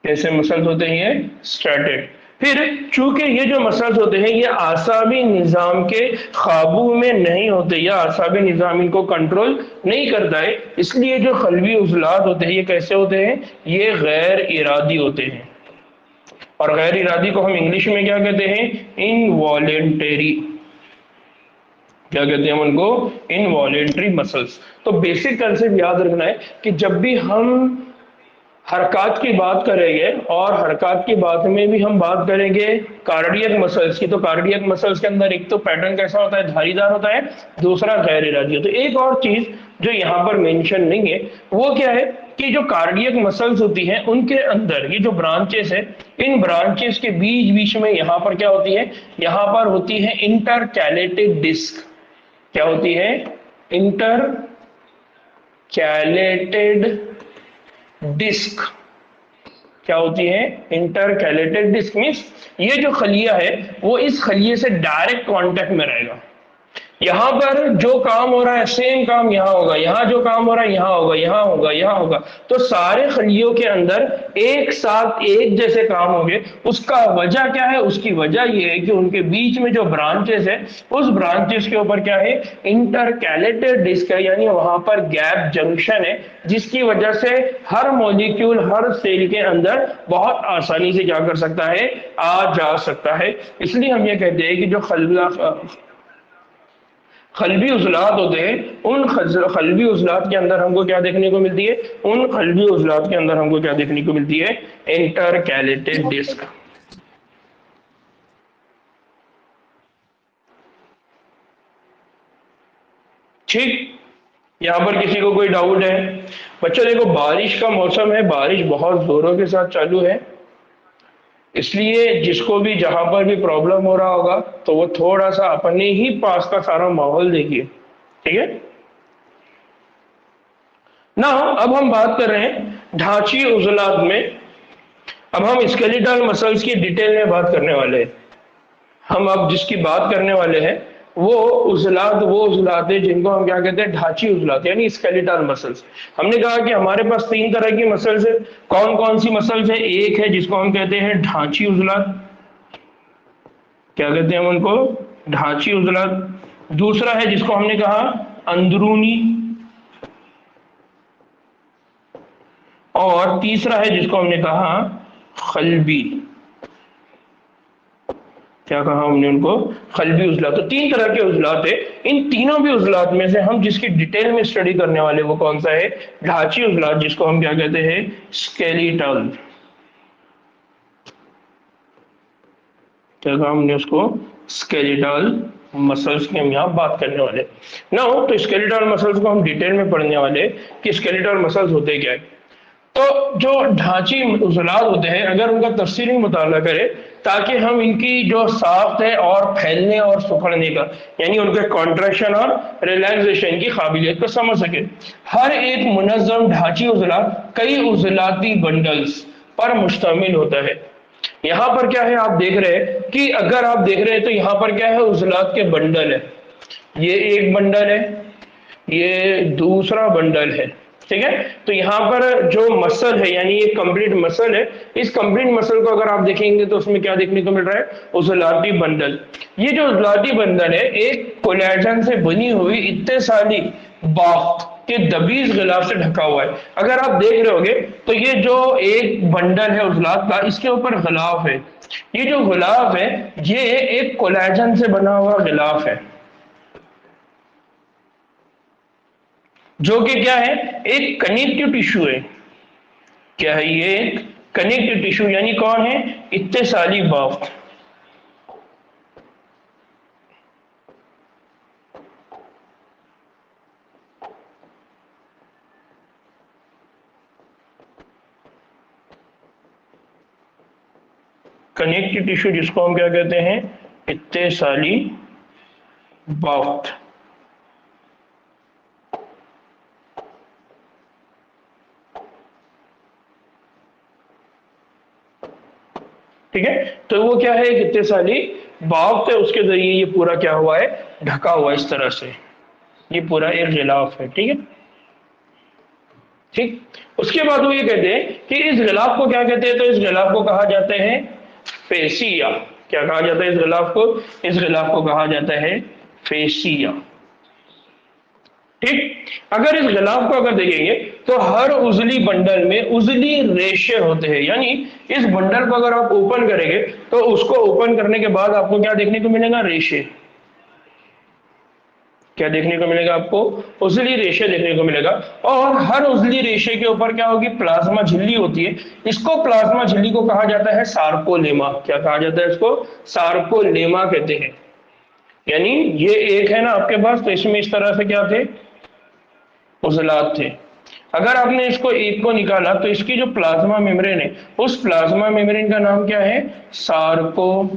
कैसे मसल्स होते हैं ये, स्ट्रेटेड। फिर चूंकि ये जो मसल्स होते हैं ये आसाबी निज़ाम के काबू में नहीं होते या आसाबी निज़ाम इनको कंट्रोल नहीं करता है, इसलिए जो क़ल्बी उज़लात होते हैं ये कैसे होते हैं, ये गैर इरादी होते हैं। और गैर इरादी को हम इंग्लिश में क्या कहते हैं, इनवॉलेंटरी। क्या कहते हैं उनको, इनवॉलेंटरी मसल्स। तो बेसिक कंसेप्ट याद रखना है कि जब भी हम हरकत की बात करेंगे और हरकत की बात में भी हम बात करेंगे कार्डियक मसल्स की, तो कार्डियक मसल्स के अंदर एक तो पैटर्न कैसा होता है, धारीदार होता है, दूसरा गैर इरादी। तो एक और चीज जो यहाँ पर मेंशन नहीं है वो क्या है कि जो कार्डियक मसल्स होती हैं उनके अंदर ये जो ब्रांचेस है, इन ब्रांचेस के बीच बीच में यहाँ पर क्या होती है, यहाँ पर होती है इंटरकैलेटेड डिस्क। क्या होती है, इंटरकैलेटेड डिस्क। क्या होती है, इंटरकैलेटेड डिस्क। मीन्स ये जो खलिया है वो इस खलिए से डायरेक्ट कांटेक्ट में रहेगा। यहां पर जो काम हो रहा है सेम काम यहां होगा, यहां जो काम हो रहा है यहां होगा, यहां होगा, यहां होगा। तो सारे खलियों के अंदर एक साथ एक जैसे काम होंगे। उसका वजह क्या है, उसकी वजह यह है कि उनके बीच में जो ब्रांचेस है उस ब्रांचेस के ऊपर क्या है, इंटरकैलेटेड डिस्क है, यानी वहां पर गैप जंक्शन है, जिसकी वजह से हर मॉलिक्यूल हर सेल के अंदर बहुत आसानी से क्या कर सकता है, आ जा सकता है। इसलिए हम ये कहते हैं कि जो क़ल्बी उज़लात होते हैं उन क़ल्बी उज़लात के अंदर हमको क्या देखने को मिलती है, उन क़ल्बी उज़लात के अंदर हमको क्या देखने को मिलती है, इंटरकैलेटेड डिस्क। ठीक, यहां पर किसी को कोई डाउट है? बच्चों देखो बारिश का मौसम है, बारिश बहुत जोरों के साथ चालू है, इसलिए जिसको भी जहां पर भी प्रॉब्लम हो रहा होगा तो वो थोड़ा सा अपने ही पास का सारा माहौल देखिए। ठीक है ना। अब हम बात कर रहे हैं ढांची उज़लात में। अब हम स्केलेटल मसल्स की डिटेल में बात करने वाले हैं। हम अब जिसकी बात करने वाले हैं वो उज़लात है जिनको हम क्या कहते हैं, ढांची उज़लात यानी स्केलेटल मसल्स। हमने कहा कि हमारे पास तीन तरह की मसल्स है। कौन कौन सी मसल्स है, एक है जिसको हम कहते हैं ढांची उज़लात, क्या कहते हैं हम उनको, ढांची उज़लात। दूसरा है जिसको हमने कहा अंदरूनी, और तीसरा है जिसको हमने कहा क़ल्बी। क्या कहा हमने उनको, क़ल्बी उज़लात। तो तीन तरह के उज़लात है। इन तीनों भी उज़लात में से हम जिसकी डिटेल में स्टडी करने वाले वो कौन सा है, ढांची उज़लात, जिसको हम क्या कहते हैं, स्केलेटल। क्या कहा हमने उसको, स्केलेटल मसल्स की हम यहाँ बात करने वाले ना हो। तो स्केलेटल मसल्स को हम डिटेल में पढ़ने वाले कि स्केलेटल मसल्स होते क्या है। तो जो ढांची उज़लात होते हैं अगर उनका तफसीली मुताला करें ताकि हम इनकी जो साख्त है और फैलने और सुखड़ने का यानी उनके कॉन्ट्रैक्शन और रिलैक्सेशन की काबिलियत को समझ सके। हर एक मुनज़्ज़म ढांची उज़लात कई उज़लाती बंडल्स पर मुश्तमिल होता है। यहाँ पर क्या है, आप देख रहे हैं कि अगर आप देख रहे हैं तो यहाँ पर क्या है, उज़लात के बंडल है। ये एक बंडल है, ये दूसरा बंडल है। ठीक है, तो यहाँ पर जो मसल है यानी ये कंप्लीट मसल है, इस कंप्लीट मसल को अगर आप देखेंगे तो उसमें क्या देखने को मिल रहा है, उज़लाती बंडल। ये जो उज़लाती बंडल है एक कोलेजन से बनी हुई इत्तेसाली बाफ्त के दबीज गिलाफ से ढका हुआ है। अगर आप देख रहे होगे तो ये जो एक बंडल है उज़लात का, इसके ऊपर गिलाफ है। ये जो गिलाफ है ये एक कोलेजन से बना हुआ गिलाफ है जो कि क्या है, एक कनेक्टिव टिश्यू है। क्या है ये, एक कनेक्टिव टिश्यू यानी कौन है, इत्तेसाली बाफ्त। कनेक्टिव टिश्यू जिसको हम क्या कहते हैं, इत्तेसाली बाफ्त। ठीक है, तो वो क्या है, एक इत्तेसाली बाफ्त है, उसके जरिए ये पूरा क्या हुआ है, ढका हुआ है इस तरह से। ये पूरा एक गिलाफ है। ठीक है, ठीक। उसके बाद वो ये कहते हैं कि इस गिलाफ को क्या कहते हैं, तो इस गिलाफ को कहा जाते हैं फेसिया। क्या कहा जाता है इस गिलाफ को? इस गिलाफ को कहा जाता है फेसिया। ठीक। अगर इस गिलाफ को अगर देखेंगे तो हर उजली बंडल में उजली रेशे होते हैं, यानी इस बंडल को अगर आप ओपन करेंगे तो उसको ओपन करने के बाद आपको क्या देखने को मिलेगा? रेशे। क्या देखने को मिलेगा आपको? उजली रेशे देखने को मिलेगा। और हर उजली रेशे के ऊपर क्या होगी? प्लाज्मा झिल्ली होती है। इसको प्लाज्मा झिल्ली को कहा जाता है सार्कोलेमा। क्या कहा जाता है इसको? सार्कोलेमा कहते हैं। यानी ये एक है ना आपके पास, तो इसमें इस तरह से क्या थे? उजलात थे। अगर आपने इसको एक को निकाला तो इसकी जो प्लाज्मा मेम्ब्रेन है, उस प्लाज्मा मेम्ब्रेन का नाम क्या है? सार्कोलेमा।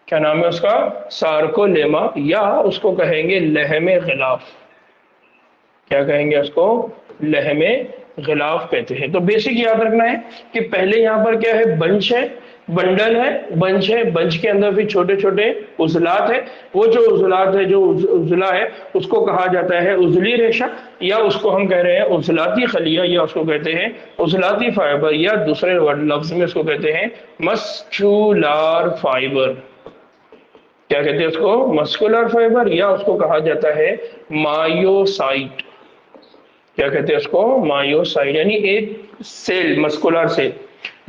क्या नाम है उसका? सार्कोलेमा, या उसको कहेंगे लहमे गिलाफ। क्या कहेंगे उसको? लहमे गिलाफ कहते हैं। तो बेसिक याद रखना है कि पहले यहाँ पर क्या है? बंच है, बंडल है, बंच है, बंच के अंदर भी छोटे छोटे उजलात है। वो जो उजलात है, जो उजला है, उसको कहा जाता है उजली रेशा, या उसको हम कह रहे हैं उजलाती खलिया, या उसको कहते हैं उजलाती फाइबर, या दूसरे लफ्ज में उसको कहते हैं मस्क्यूलर फाइबर। क्या कहते हैं उसको? मस्कुलर फाइबर, या उसको कहा जाता है मायोसाइट। क्या कहते हैं उसको? मायोसाइट। यानी एक सेल, मस्कुलर सेल,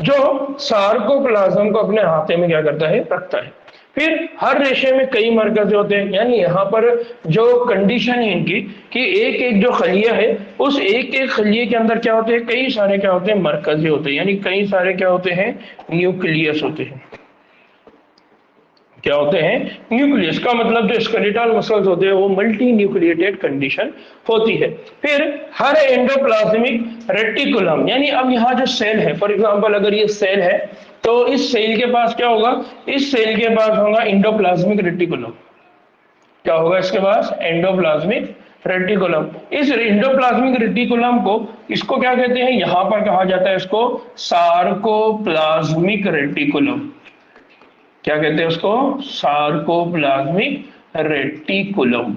जो सार्कोप्लाज्म को अपने हाथे में क्या करता है? रखता है। फिर हर रेशे में कई मरकज होते हैं, यानी यहाँ पर जो कंडीशन है इनकी कि एक एक जो खलिया है, उस एक एक खलिए के अंदर क्या होते हैं? कई सारे क्या होते हैं? मरकज होते हैं, यानी कई सारे क्या होते हैं? न्यूक्लियस होते हैं। क्या होते हैं? न्यूक्लियस। का मतलब जो स्केलेटल मसल्स होते हैं वो मल्टी न्यूक्लिएटेड कंडीशन होती है। फिर हर एंडोप्लाज्मिक रेटिकुलम, यानी अब यहाँ जो सेल है, फॉर एग्जांपल अगर ये सेल है तो इस सेल के पास क्या होगा? इस सेल के पास होगा एंडोप्लाज्मिक रेटिकुलम। क्या होगा इसके पास? Endoplasmic reticulum. इस एंडोप्लाज्मिक रेटिकुलम को, इसको क्या कहते हैं? यहां पर कहा जाता है इसको सार्कोप्लाज्मिक रेटिकुलम। क्या कहते हैं उसको? Sarcoplasmic reticulum.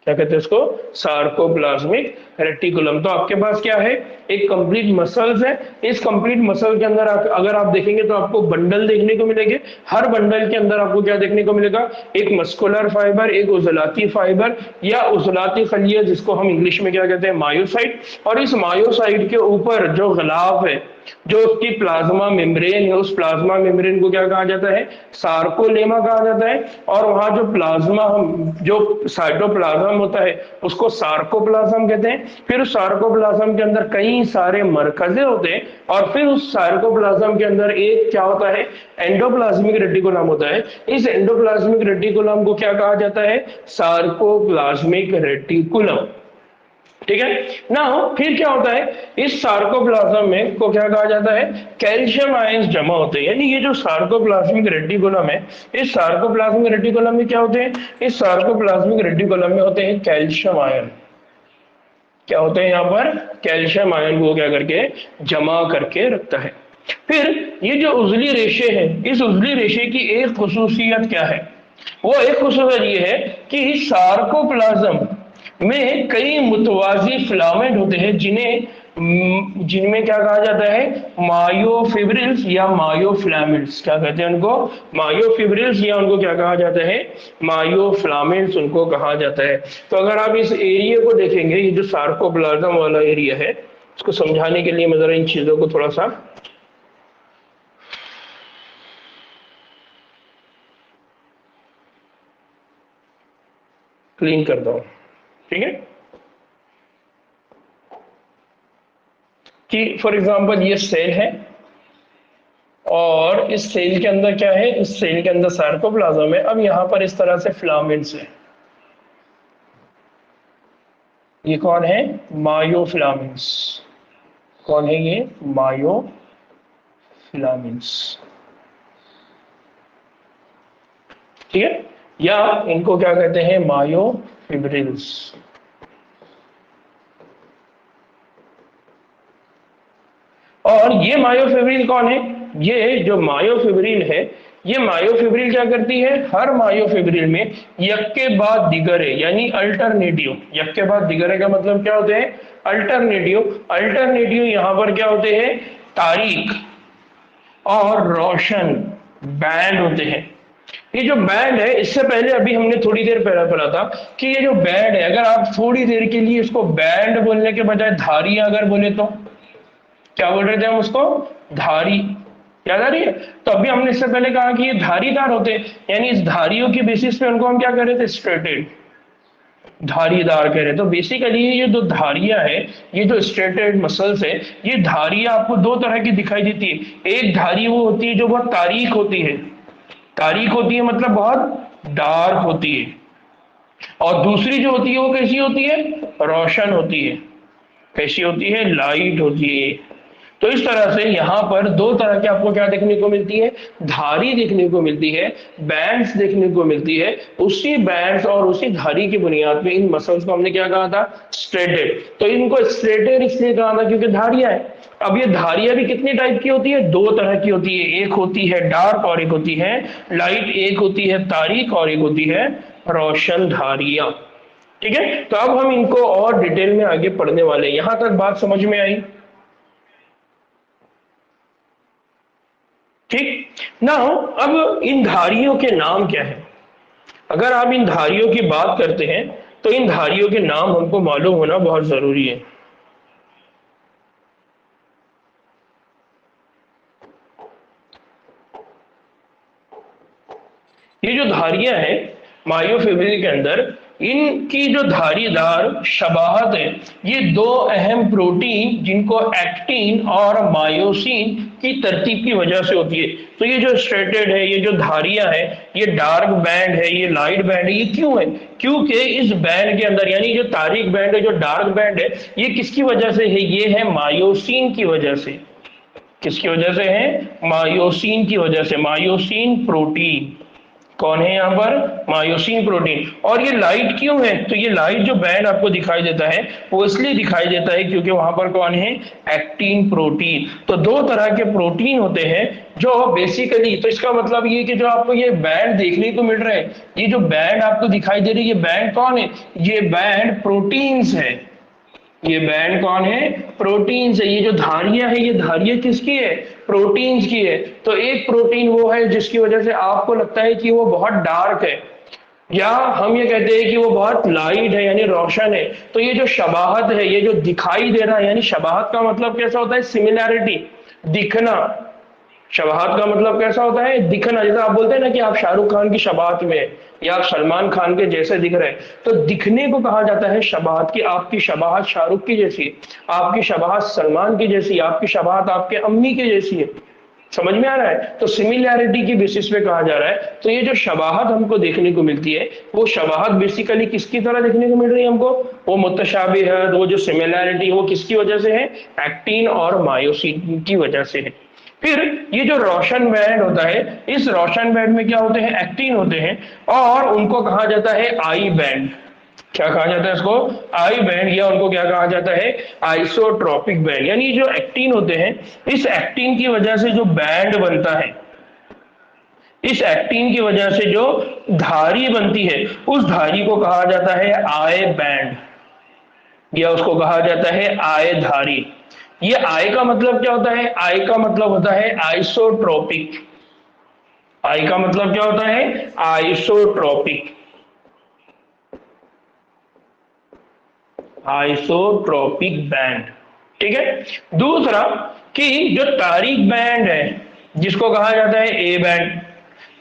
क्या कहते हैं उसको? Sarcoplasmic reticulum. तो आपके पास क्या है? एक कंप्लीट मसल्स है। इस कंप्लीट मसल के अंदर अगर आप देखेंगे तो आपको बंडल देखने को मिलेंगे। हर बंडल के अंदर आपको क्या देखने को मिलेगा? एक मस्कुलर फाइबर, एक उजलाती फाइबर या उजलाती खलिया, जिसको हम इंग्लिश में क्या कहते हैं? मायोसाइट। और इस मायोसाइट के ऊपर जो गिलाफ है, जो उसकी प्लाज्मा मेम्ब्रेन है, उस प्लाज्मा मेम्ब्रेन को क्या कहा जाता है? सार्कोलेमा कहा जाता है। और वहां जो प्लाज्मा, जो साइटोप्लाज्म होता है, उसको सार्कोप्लाज्म कहते हैं। फिर उस सार्कोप्लाज्म के अंदर कई सारे मरकजे होते हैं, और फिर उस सार्कोप्लाज्म के अंदर एक क्या होता है? एंडोप्लाज्मिक रेटिकुलम होता है। इस एंडोप्लाज्मिक रेटिकुलम को क्या कहा जाता है? Sarcoplasmic reticulum. ठीक है ना। फिर क्या होता है? इस सार्कोप्लाज्म में को क्या कहा जाता है? कैल्शियम आयंस जमा होते हैं। यानी ये जो सार्कोप्लाज्मिक रेटिकुलम है, इस सार्कोप्लाज्मिक रेटिकुलम में क्या होते हैं? इस सार्कोप्लाज्मिक रेटिकुलम में होते हैं कैल्शियम आयन। क्या होते हैं यहाँ पर? कैल्शियम आयन को क्या करके जमा करके रखता है। फिर ये जो उजली रेशे है, इस उजली रेशे की एक खुसूसियत क्या है? वो एक खुसूसियत ये है कि सार्कोप्लाज्म में कई मुतवाजी फिलामेंट होते हैं, जिनमें क्या कहा जाता है? मायोफिब्रिल्स या मायोफिलामेंट्स। क्या कहते हैं उनको? मायोफिब्रिल्स, या उनको क्या कहा जाता है? मायोफिलामेंट्स उनको कहा जाता है। तो अगर आप इस एरिया को देखेंगे, ये जो सार्कोप्लाज्म वाला एरिया है, उसको समझाने के लिए मैं जरा इन चीजों को थोड़ा सा क्लीन करता हूं। ठीक है कि फॉर एग्जांपल ये सेल है, और इस सेल के अंदर क्या है? इस सेल के अंदर सार्कोप्लाज्म है। अब यहां पर इस तरह से फिलामेंट्स है। ये कौन है? मायोफिलामेंट्स। कौन है ये? मायोफिलामेंट्स। ठीक है, या इनको क्या कहते हैं? मायोफिब्रिल्स। और ये मायोफिब्रिल कौन है? ये जो मायोफिब्रिल है, ये मायोफिब्रिल क्या करती है, हर मायोफिब्रिल में यक के बाद दिगरे यानी अल्टरनेटिव, यक के बाद दिगरे का मतलब क्या होते हैं, अल्टरनेटिव। अल्टरनेटिव यहाँ पर क्या होते हैं, तारीख और रोशन बैंड होते हैं। ये जो बैंड है, इससे पहले अभी हमने थोड़ी देर पहले पढ़ा था कि ये जो बैंड है, अगर आप थोड़ी देर के लिए इसको बैंड बोलने के बजाय धारियां अगर बोले तो क्या बोल रहे थे हम उसको, धारी। याद आ रही है? तो अभी हमने इससे पहले कहा कि ये धारीदार होते हैं, यानी इस धारियों की बेसिस पे उनको हम क्या कर रहे थे, स्ट्रेटेड, धारीदार कह रहे। तो बेसिकली ये जो धारियां है, ये जो स्ट्रेटेड मसल्स है, ये धारियां आपको दो तरह की दिखाई देती है। एक धारी वो होती है जो बहुत तारीख होती है, तारीख होती है मतलब बहुत डार्क होती है, और दूसरी जो होती है वो कैसी होती है, रोशन होती है। कैसी होती है, लाइट होती है। तो इस तरह से यहाँ पर दो तरह की आपको क्या देखने को मिलती है, धारी देखने को मिलती है, बैंड्स देखने को मिलती है। उसी बैंड्स और उसी धारी की बुनियाद पे इन मसल्स को हमने क्या कहा था, स्ट्रेटेड। तो इनको स्ट्रेटेड इसलिए कहा था क्योंकि धारियां है। अब ये धारियां भी कितनी टाइप की होती है, दो तरह की होती है, एक होती है डार्क और एक होती है लाइट, एक होती है तारीख और एक होती है रोशन धारियां। ठीक है, तो अब हम इनको और डिटेल में आगे पढ़ने वाले हैं। यहां तक बात समझ में आई? ठीक ना। अब इन धारियों के नाम क्या है, अगर आप इन धारियों की बात करते हैं तो इन धारियों के नाम हमको मालूम होना बहुत जरूरी है। ये जो धारियां हैं मायोफिब्रिल के अंदर, इनकी जो धारीदार शबाहत है, ये दो अहम प्रोटीन जिनको एक्टिन और मायोसिन की तरतीब की वजह से होती है। तो ये जो स्ट्रेटेड है, ये जो धारियां है, ये डार्क बैंड है, ये लाइट बैंड है, ये क्यों है, क्योंकि इस बैंड के अंदर यानी जो तारीक बैंड है, जो डार्क बैंड है, ये किसकी वजह से है, ये है मायोसिन की वजह से। किसकी वजह से है, मायोसिन की वजह से। मायोसिन प्रोटीन कौन है यहाँ पर, मायोसिन प्रोटीन। और ये लाइट क्यों है, तो ये लाइट जो बैंड आपको दिखाई देता है वो इसलिए दिखाई देता है क्योंकि वहां पर कौन है, एक्टिन प्रोटीन। तो दो तरह के प्रोटीन होते हैं जो बेसिकली, तो इसका मतलब ये कि जो आपको ये बैंड देखने को मिल रहे हैं, ये जो बैंड आपको दिखाई दे रही है, ये बैंड कौन है, ये बैंड प्रोटीन्स है। ये बैंड कौन है, प्रोटीन से। ये जो धारियां है, ये धारियां किसकी है, प्रोटीन्स की है। तो एक प्रोटीन वो है जिसकी वजह से आपको लगता है कि वो बहुत डार्क है, या हम ये कहते हैं कि वो बहुत लाइट है यानी रोशन है। तो ये जो शबाहत है, ये जो दिखाई दे रहा है, यानी शबाहत का मतलब कैसा होता है, सिमिलैरिटी, दिखना। शबाहत का मतलब कैसा होता है, दिखना। जैसे आप बोलते हैं ना कि आप शाहरुख खान की शबाहत में या आप सलमान खान के जैसे दिख रहे हैं, तो दिखने को कहा जाता है शबाहत की। आपकी शबाहत शाहरुख की जैसी है, आपकी शबाहत सलमान की जैसी, आपकी शबाहत आपके अम्मी की जैसी है। समझ में आ रहा है? तो सिमिलैरिटी की बेसिस पे कहा जा रहा है। तो ये जो शबाहत हमको देखने को मिलती है, वो शबाहत बेसिकली किसकी तरह देखने को मिल रही है हमको, वो मुतशाबिहत, वो जो सिमिलैरिटी, वो किसकी वजह से है, एक्टिन और मायोसिन की वजह से है। फिर ये जो रोशन बैंड होता है, इस रोशन बैंड में क्या होते हैं, एक्टिन होते हैं, और उनको कहा जाता है आई बैंड। क्या कहा जाता है इसको, आई बैंड, या उनको क्या कहा जाता है, आइसोट्रोपिक बैंड। यानी जो एक्टिन होते हैं, इस एक्टिन की वजह से जो बैंड बनता है, इस एक्टिन की वजह से जो धारी बनती है, उस धारी को कहा जाता है आई बैंड, या उसको कहा जाता है आई धारी। ये आई का मतलब क्या होता है, आई का मतलब होता है आइसोट्रोपिक। आई का मतलब क्या होता है, आइसोट्रोपिक, आइसोट्रोपिक बैंड। ठीक है। दूसरा कि जो तारीक बैंड है, जिसको कहा जाता है ए बैंड,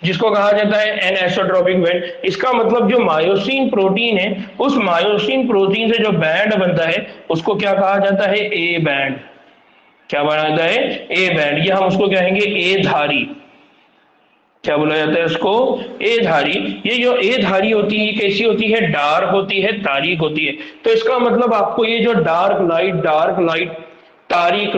जिसको कहा जाता है एन आइसोट्रोपिक बैंड, इसका मतलब जो मायोसिन प्रोटीन है, उस मायोसिन प्रोटीन से जो बैंड बनता है उसको क्या कहा जाता है, ए बैंड। क्या बना जाता है, ए बैंड। या हम उसको कहेंगे ए धारी। क्या बोला जाता है इसको, ए धारी। ये जो ए धारी होती है कैसी होती है, डार्क होती है, तारीक होती है। तो इसका मतलब आपको ये जो डार्क लाइट, तारीक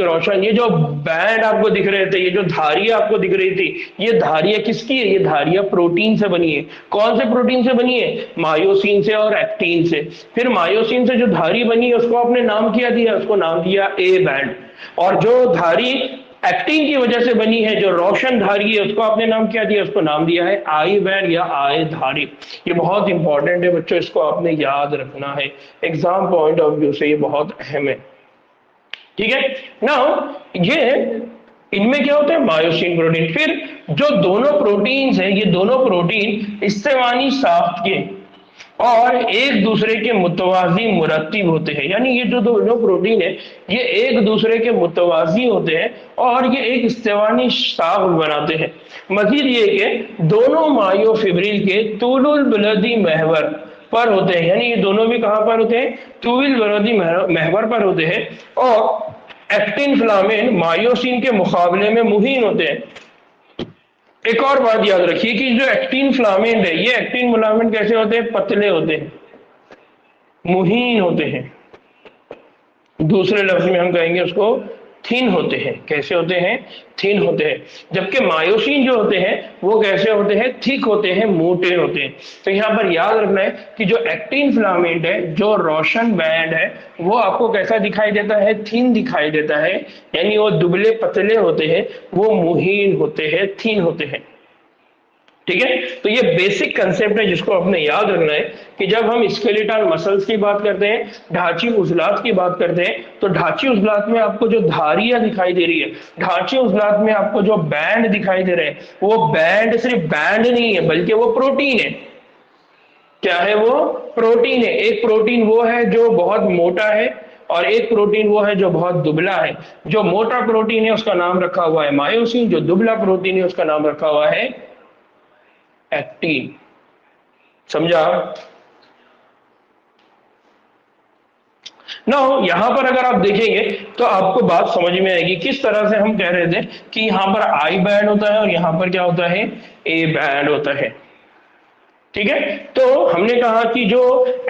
रोशन, ये जो बैंड आपको दिख रहे थे, ये जो धारियां आपको दिख रही थी, ये धारियां किसकी है, ये धारियां प्रोटीन से बनी है। कौन से प्रोटीन से बनी है, मायोसिन से और एक्टिन से। फिर मायोसिन से जो धारी बनी है उसको आपने नाम क्या दिया, उसको नाम दिया ए बैंड। और जो धारी एक्टिन की वजह से बनी है, जो रोशन धारी है उसको आपने नाम क्या दिया, उसको नाम दिया है आई बैंड या आई धारी। ये बहुत इंपॉर्टेंट है बच्चों, इसको आपने याद रखना है, एग्जाम पॉइंट ऑफ व्यू से ये बहुत अहम है। ठीक है, नाउ ये इनमें क्या होता है, मायोसिन प्रोटीन। फिर जो दोनों प्रोटीन्स हैं, ये दोनों प्रोटीन इस्तेमानी साफ्ट के और एक दूसरे के मुतवाजी मुरत्तिब होते हैं, यानी ये जो दोनों प्रोटीन है ये एक दूसरे के मुतवाजी होते हैं और ये एक इस्तेवानी साफ्ट बनाते हैं। मजीद ये कि दोनों मायोफिब्रिल के तूलुल बुलदी महवर पर होते हैं, यानी ये दोनों भी कहां पर होते हैं, तूविल बुलदी महवर पर होते हैं। और एक्टिन फिलामेंट मायोसिन के मुकाबले में मुहीन होते हैं। एक और बात याद रखिए कि जो एक्टिन फिलामेंट है, ये एक्टिन फिलामेंट कैसे होते हैं, पतले होते हैं, मुहीन होते हैं। दूसरे लफ्ज में हम कहेंगे उसको थिन होते हैं। कैसे होते हैं, थिन होते हैं। जबकि मायोसिन जो होते हैं वो कैसे होते हैं, थिक होते हैं, मोटे होते हैं। तो यहां पर याद रखना है कि जो एक्टिन फिलामेंट है, जो रोशन बैंड है, वो आपको कैसा दिखाई देता है, थिन दिखाई देता है, यानी वो दुबले पतले होते हैं, वो मुहीन होते हैं, थिन होते हैं। ठीक है, तो ये बेसिक कंसेप्ट है जिसको आपने याद रखना है कि जब हम स्केलेटल मसल्स की बात करते हैं, ढांची उजलात की बात करते हैं, तो ढांची उजलात में आपको जो धारियां दिखाई दे रही है, ढांची उजलात में आपको जो बैंड दिखाई दे रहे हैं, वो बैंड सिर्फ बैंड नहीं है बल्कि वो प्रोटीन है। क्या है वो, प्रोटीन है। एक प्रोटीन वो है जो बहुत मोटा है और एक प्रोटीन वो है जो बहुत दुबला है। जो मोटा प्रोटीन है उसका नाम रखा हुआ है मायोसिन, जो दुबला प्रोटीन है उसका नाम रखा हुआ है एक्टिन। समझा? नाउ यहां पर अगर आप देखेंगे तो आपको बात समझ में आएगी किस तरह से हम कह रहे थे कि यहां पर आई बैंड होता है और यहां पर क्या होता है, ए बैंड होता है। ठीक है, तो हमने कहा कि जो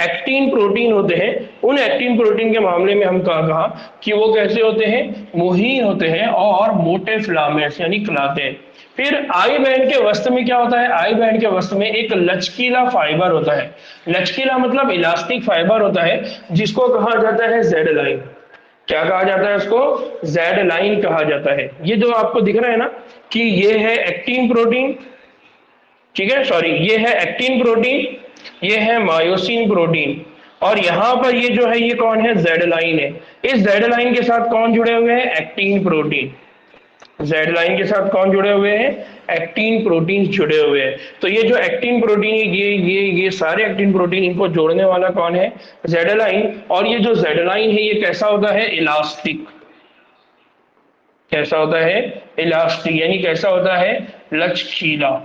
एक्टिन प्रोटीन होते हैं, उन एक्टिन प्रोटीन के मामले में हम कहा कि वो कैसे होते हैं, मुहीन होते हैं और मोटे फिलामेंट्स यानी कहलाते हैं। फिर आई बैंड के वस्त में क्या होता है, आई बैंड के वस्त में एक लचकीला फाइबर होता है। लचकीला मतलब इलास्टिक फाइबर होता है, जिसको कहा जाता है जेड लाइन। क्या कहा जाता है उसको, जेड लाइन कहा जाता है। ये जो आपको दिख रहा है ना कि ये है एक्टिन प्रोटीन, ठीक है, सॉरी, ये है एक्टिन प्रोटीन, ये है मायोसिन प्रोटीन, और यहां पर ये जो है ये कौन है, जेड लाइन है। इस जेड लाइन के साथ कौन जुड़े हुए हैं, एक्टिन प्रोटीन। जेड लाइन के साथ कौन जुड़े हुए हैं, एक्टिन प्रोटीन जुड़े हुए हैं। तो ये जो एक्टिन प्रोटीन है, ये सारे एक्टिन प्रोटीन, इनको जोड़ने वाला कौन है, जेड लाइन। और ये जो जेड लाइन है ये कैसा होता है, इलास्टिक। कैसा होता है, इलास्टिक, यानी कैसा होता है, लचकीला।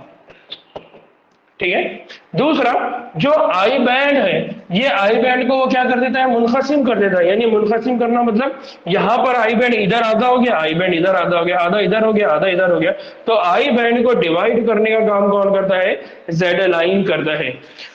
ठीक है, दूसरा जो आई बैंड है, ये आई बैंड को वो क्या कर देता है, मुनक़सिम कर देता है। यानी मुनक़सिम करना मतलब यहां पर आई बैंड इधर आधा हो गया, आई बैंड इधर आधा हो गया, आधा इधर हो गया, आधा इधर हो गया। तो आई बैंड को डिवाइड करने का काम कौन करता है, जेड लाइन करता है।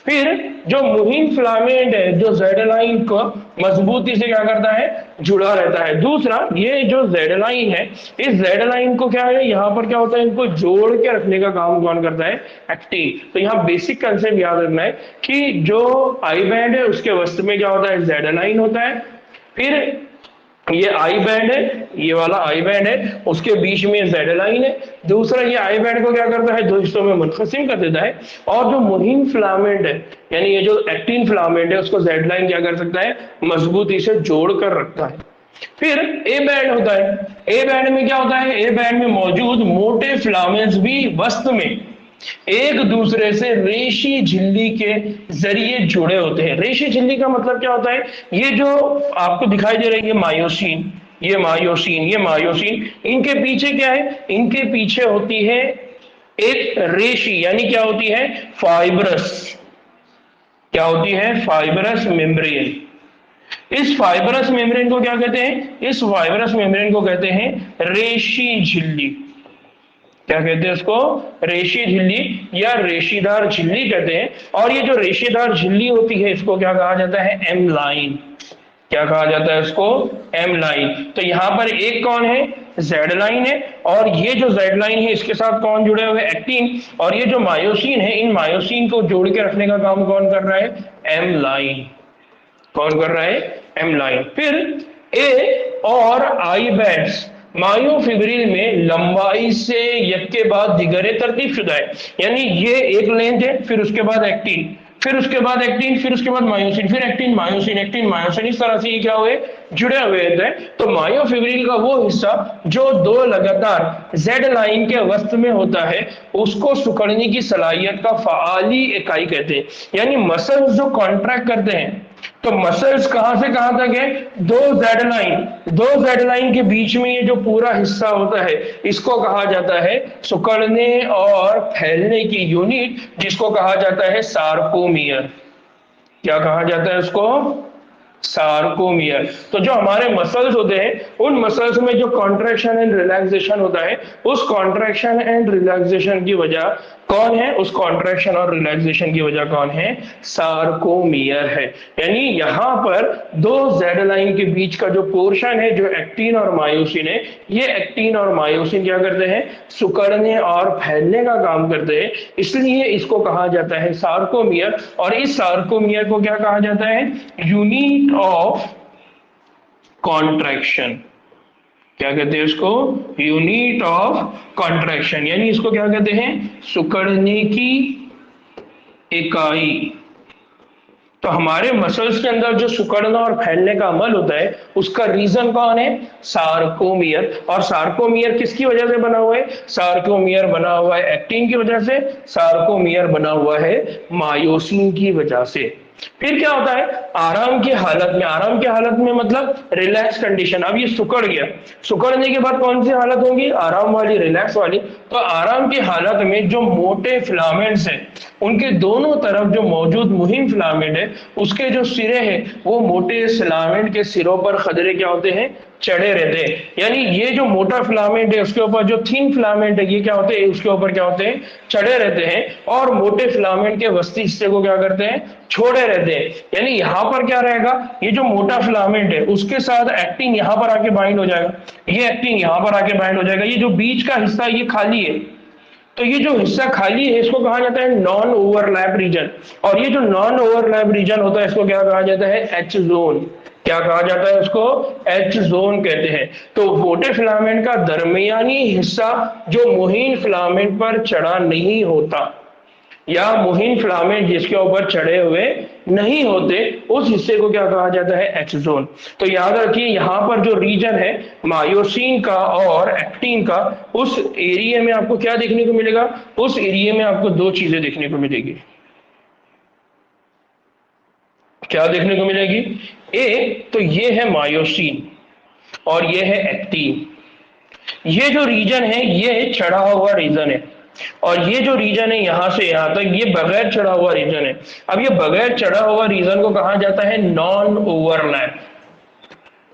फिर जो मुहीन फिलामेंट है, जो जेड लाइन को मजबूती से क्या करता है, जुड़ा रहता है। दूसरा, ये जो जेड लाइन है, इस जेड लाइन को क्या है, यहाँ पर क्या होता है, इनको जोड़ के रखने का काम कौन करता है, एक्टिन। तो यहाँ बेसिक कंसेप्ट याद रखना है कि जो आई बैंड है उसके वस्त में क्या होता है, जेड लाइन होता है। फिर ये आई बैंड है, ये वाला आई बैंड है, उसके बीच में जेड लाइन है। दूसरा, ये आई बैंड को क्या करता है, दो हिस्सों में मुनक़सिम कर देता है। और जो मुहीन फिलामेंट है, यानी ये जो एक्टिन फिलामेंट है, उसको जेड लाइन क्या कर सकता है, मजबूती से जोड़ कर रखता है। फिर ए बैंड होता है। ए बैंड में क्या होता है, ए बैंड में मौजूद मोटे फिलामेंट्स भी वस्त में एक दूसरे से रेशी झिल्ली के जरिए जुड़े होते हैं। रेशी झिल्ली का मतलब क्या होता है, ये जो आपको दिखाई दे रही है मायोसिन, ये मायोसिन, ये मायोसिन, इनके पीछे क्या है, इनके पीछे होती है एक रेशी, यानी क्या होती है, फाइब्रस। क्या होती है, फाइब्रस मेम्ब्रेन। इस फाइब्रस मेम्ब्रेन को क्या कहते हैं, इस फाइब्रस मेम्ब्रेन को कहते हैं रेशी झिल्ली। क्या कहते हैं उसको, रेशी झिल्ली या रेशीदार झिल्ली कहते हैं। और ये जो रेशीदार झिल्ली होती है इसको क्या कहा जाता है, एम लाइन। क्या कहा जाता है इसको, एम लाइन। तो यहां पर एक कौन है, जेड लाइन है, और ये जो जेड लाइन है इसके साथ कौन जुड़े हुए, एक्टिन। और ये जो मायोसिन है, इन मायोसिन को जोड़ के रखने का काम कौन कर रहा है, एम लाइन। कौन कर रहा है, एम लाइन। फिर ए और आई बैंड्स मायोफिब्रिल में लंबाई से एक के बाद दिगरे तरतीब शुदा है, यानी ये एक लेंथ है, फिर उसके बाद एक्टिन, फिर उसके बाद एक्टिन, फिर उसके बाद मायोसिन, फिर एक्टिन मायोसिन, इस तरह से ये क्या हुए, जुड़े हुए थे। तो मायोफिब्रिल का वो हिस्सा जो दो लगातार जेड लाइन के वस्त में होता है, उसको सिकुड़ने की सलाहियत का फाली इकाई कहते हैं। यानी मसल्स जो कॉन्ट्रैक्ट करते हैं, तो मसल्स कहां से कहां तक है, दो जेड लाइन के बीच में ये जो पूरा हिस्सा होता है, इसको कहा जाता है सिकुड़ने और फैलने की यूनिट, जिसको कहा जाता है सार्कोमियर। क्या कहा जाता है उसको, सार्कोमियर। तो जो हमारे मसल्स होते हैं, उन मसल्स में जो कॉन्ट्रैक्शन एंड रिलैक्सेशन होता है, उस कॉन्ट्रैक्शन एंड रिलैक्सेशन की वजह कौन है, उस कॉन्ट्रैक्शन और रिलैक्सेशन की वजह कौन है, सार्कोमियर है। यानी यहां पर दो जेड लाइन के बीच का जो पोर्शन है, जो एक्टिन और मायोसिन है, ये एक्टिन और मायोसिन क्या करते हैं, सिकुड़ने और फैलने का काम करते हैं, इसलिए इसको कहा जाता है सार्कोमियर। और इस सार्कोमियर को क्या कहा जाता है, यूनिट ऑफ कॉन्ट्रैक्शन। क्या कहते हैं इसको, यूनिट ऑफ कॉन्ट्रैक्शन, यानी इसको क्या कहते हैं, सिकुड़ने की इकाई। तो हमारे मसल्स के अंदर जो सिकुड़ना और फैलने का अमल होता है, उसका रीजन कौन है, सार्कोमियर। और सार्कोमियर किसकी वजह से बना हुआ है, सार्कोमियर बना हुआ है एक्टिन की वजह से, सार्कोमियर बना हुआ है मायोसिन की वजह से। फिर क्या होता है, आराम की हालत में, आराम की हालत में मतलब रिलैक्स कंडीशन, अब ये सिकुड़ गया, सिकुड़ने के बाद कौन सी हालत होगी, आराम वाली, रिलैक्स वाली। तो आराम की हालत में जो मोटे फिलामेंट्स हैं, उनके दोनों तरफ जो मौजूद मुहिम फिलामेंट है, उसके जो सिरे हैं, वो मोटे फिलामेंट के सिरों पर खदरे क्या होते हैं, चढ़े रहते हैं। यानी ये जो मोटा फिलामेंट है, उसके ऊपर जो थिन फिलामेंट है, ये क्या होते हैं, उसके ऊपर क्या होते हैं, चढ़े रहते हैं, और मोटे फिलामेंट के वस्ती हिस्से को क्या करते हैं, छोड़े रहते हैं। यानी यहां पर क्या रहेगा, ये जो मोटा फिलामेंट है, उसके साथ एक्टिन यहां पर आके बाइंड हो जाएगा, ये एक्टिन यहां पर आके बाइंड हो जाएगा, ये जो बीच का हिस्सा ये खाली है, तो ये जो हिस्सा खाली है, इसको कहा जाता है नॉन ओवरलैप रीजन। और ये जो नॉन ओवरलैप रीजन होता है, इसको क्या कहा जाता है, एच जोन। क्या कहा जाता है उसको, एच जोन कहते हैं। तो मोटे फिलामेंट का दरमियानी हिस्सा जो मुहीन फिलामेंट पर चढ़ा नहीं होता, या मुहीन फिलामेंट जिसके ऊपर चढ़े हुए नहीं होते, उस हिस्से को क्या कहा जाता है, एच जोन। तो याद रखिए, यहां पर जो रीजन है मायोसिन का और एक्टिन का, उस एरिया में आपको क्या देखने को मिलेगा, उस एरिया में आपको दो चीजें देखने को मिलेगी। क्या देखने को मिलेगी, एक तो ये है मायोसिन और ये है एक्टिन। ये जो रीजन है, ये चढ़ा हुआ रीजन है, और ये जो रीजन है यहां से यहां तक, ये बगैर चढ़ा हुआ रीजन है। अब ये बगैर चढ़ा हुआ रीजन को कहा जाता है नॉन ओवरलैप।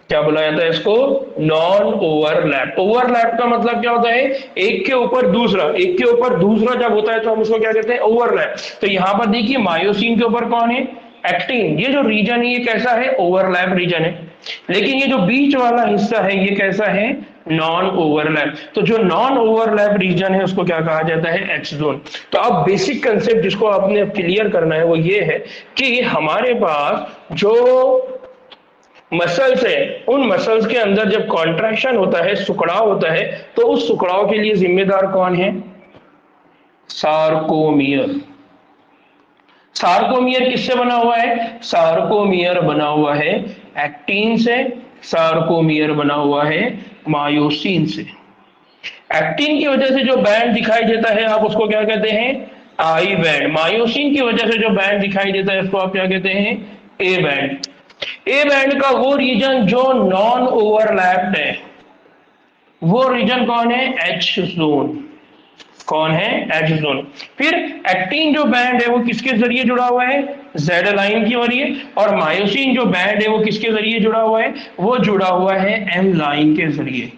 क्या बोला जाता है इसको, नॉन ओवरलैप। ओवरलैप का मतलब क्या होता है, एक के ऊपर दूसरा, एक के ऊपर दूसरा जब होता है तो हम उसको क्या कहते हैं, ओवरलैप। तो यहां पर देखिए, मायोसिन के ऊपर कौन है, एक्टिन। ये जो रीजन है, ये कैसा है, ओवरलैप रीजन है। लेकिन ये जो बीच वाला हिस्सा है, ये कैसा है, नॉन ओवरलैप। तो जो नॉन ओवरलैप रीजन है, उसको क्या कहा जाता है, एच जोन। तो अब बेसिक कंसेप्ट जिसको आपने क्लियर करना है, वो ये है कि हमारे पास जो मसल्स है, उन मसल्स के अंदर जब कॉन्ट्रैक्शन होता है, सुकड़ाव होता है, तो उस सुकड़ाव के लिए जिम्मेदार कौन है, सार्कोमियर। सार्कोमियर किससे बना हुआ है, सार्कोमियर बना हुआ है एक्टिन से, सार्कोमियर बना हुआ है मायोसिन से। एक्टिन की वजह से जो बैंड दिखाई देता है, आप उसको क्या कहते हैं, आई बैंड। मायोसिन की वजह से जो बैंड दिखाई देता है, उसको आप क्या कहते हैं, ए बैंड। ए बैंड का वो रीजन जो नॉन ओवरलैप्ड है, वो रीजन कौन है, एच जोन। कौन है, एच जोन। फिर एक्टिन जो बैंड है, वो किसके जरिए जुड़ा हुआ है, जेड लाइन की जरिए। और मायोसिन जो बैंड है, वो किसके जरिए जुड़ा हुआ है, वो जुड़ा हुआ है एम लाइन के जरिए।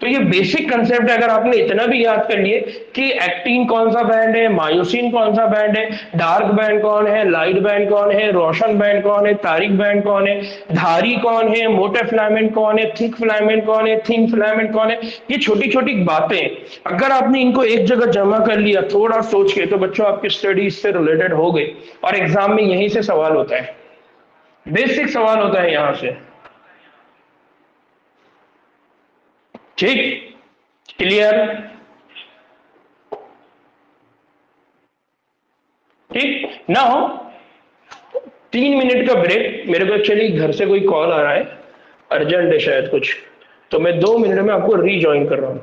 तो ये बेसिक कंसेप्ट है। अगर आपने इतना भी याद कर लिए कि एक्टिन कौन सा बैंड है, मायोसिन कौन सा बैंड है, डार्क बैंड कौन है, लाइट बैंड कौन है, रोशन बैंड कौन है, तारिक बैंड कौन है, धारी कौन है, मोटे फिलामेंट कौन है, थिक फिलामेंट कौन है, थिन फिलामेंट कौन है, ये छोटी छोटी बातें अगर आपने इनको एक जगह जमा कर लिया थोड़ा सोच के, तो बच्चों आपकी स्टडी इससे रिलेटेड हो गई, और एग्जाम में यहीं से सवाल होता है, बेसिक सवाल होता है यहां से। ठीक, क्लियर? ठीक ना हो 3 मिनट का ब्रेक, मेरे को एक्चुअली घर से कोई कॉल आ रहा है, अर्जेंट है शायद कुछ, तो मैं 2 मिनट में आपको रीजॉइन कर रहा हूं।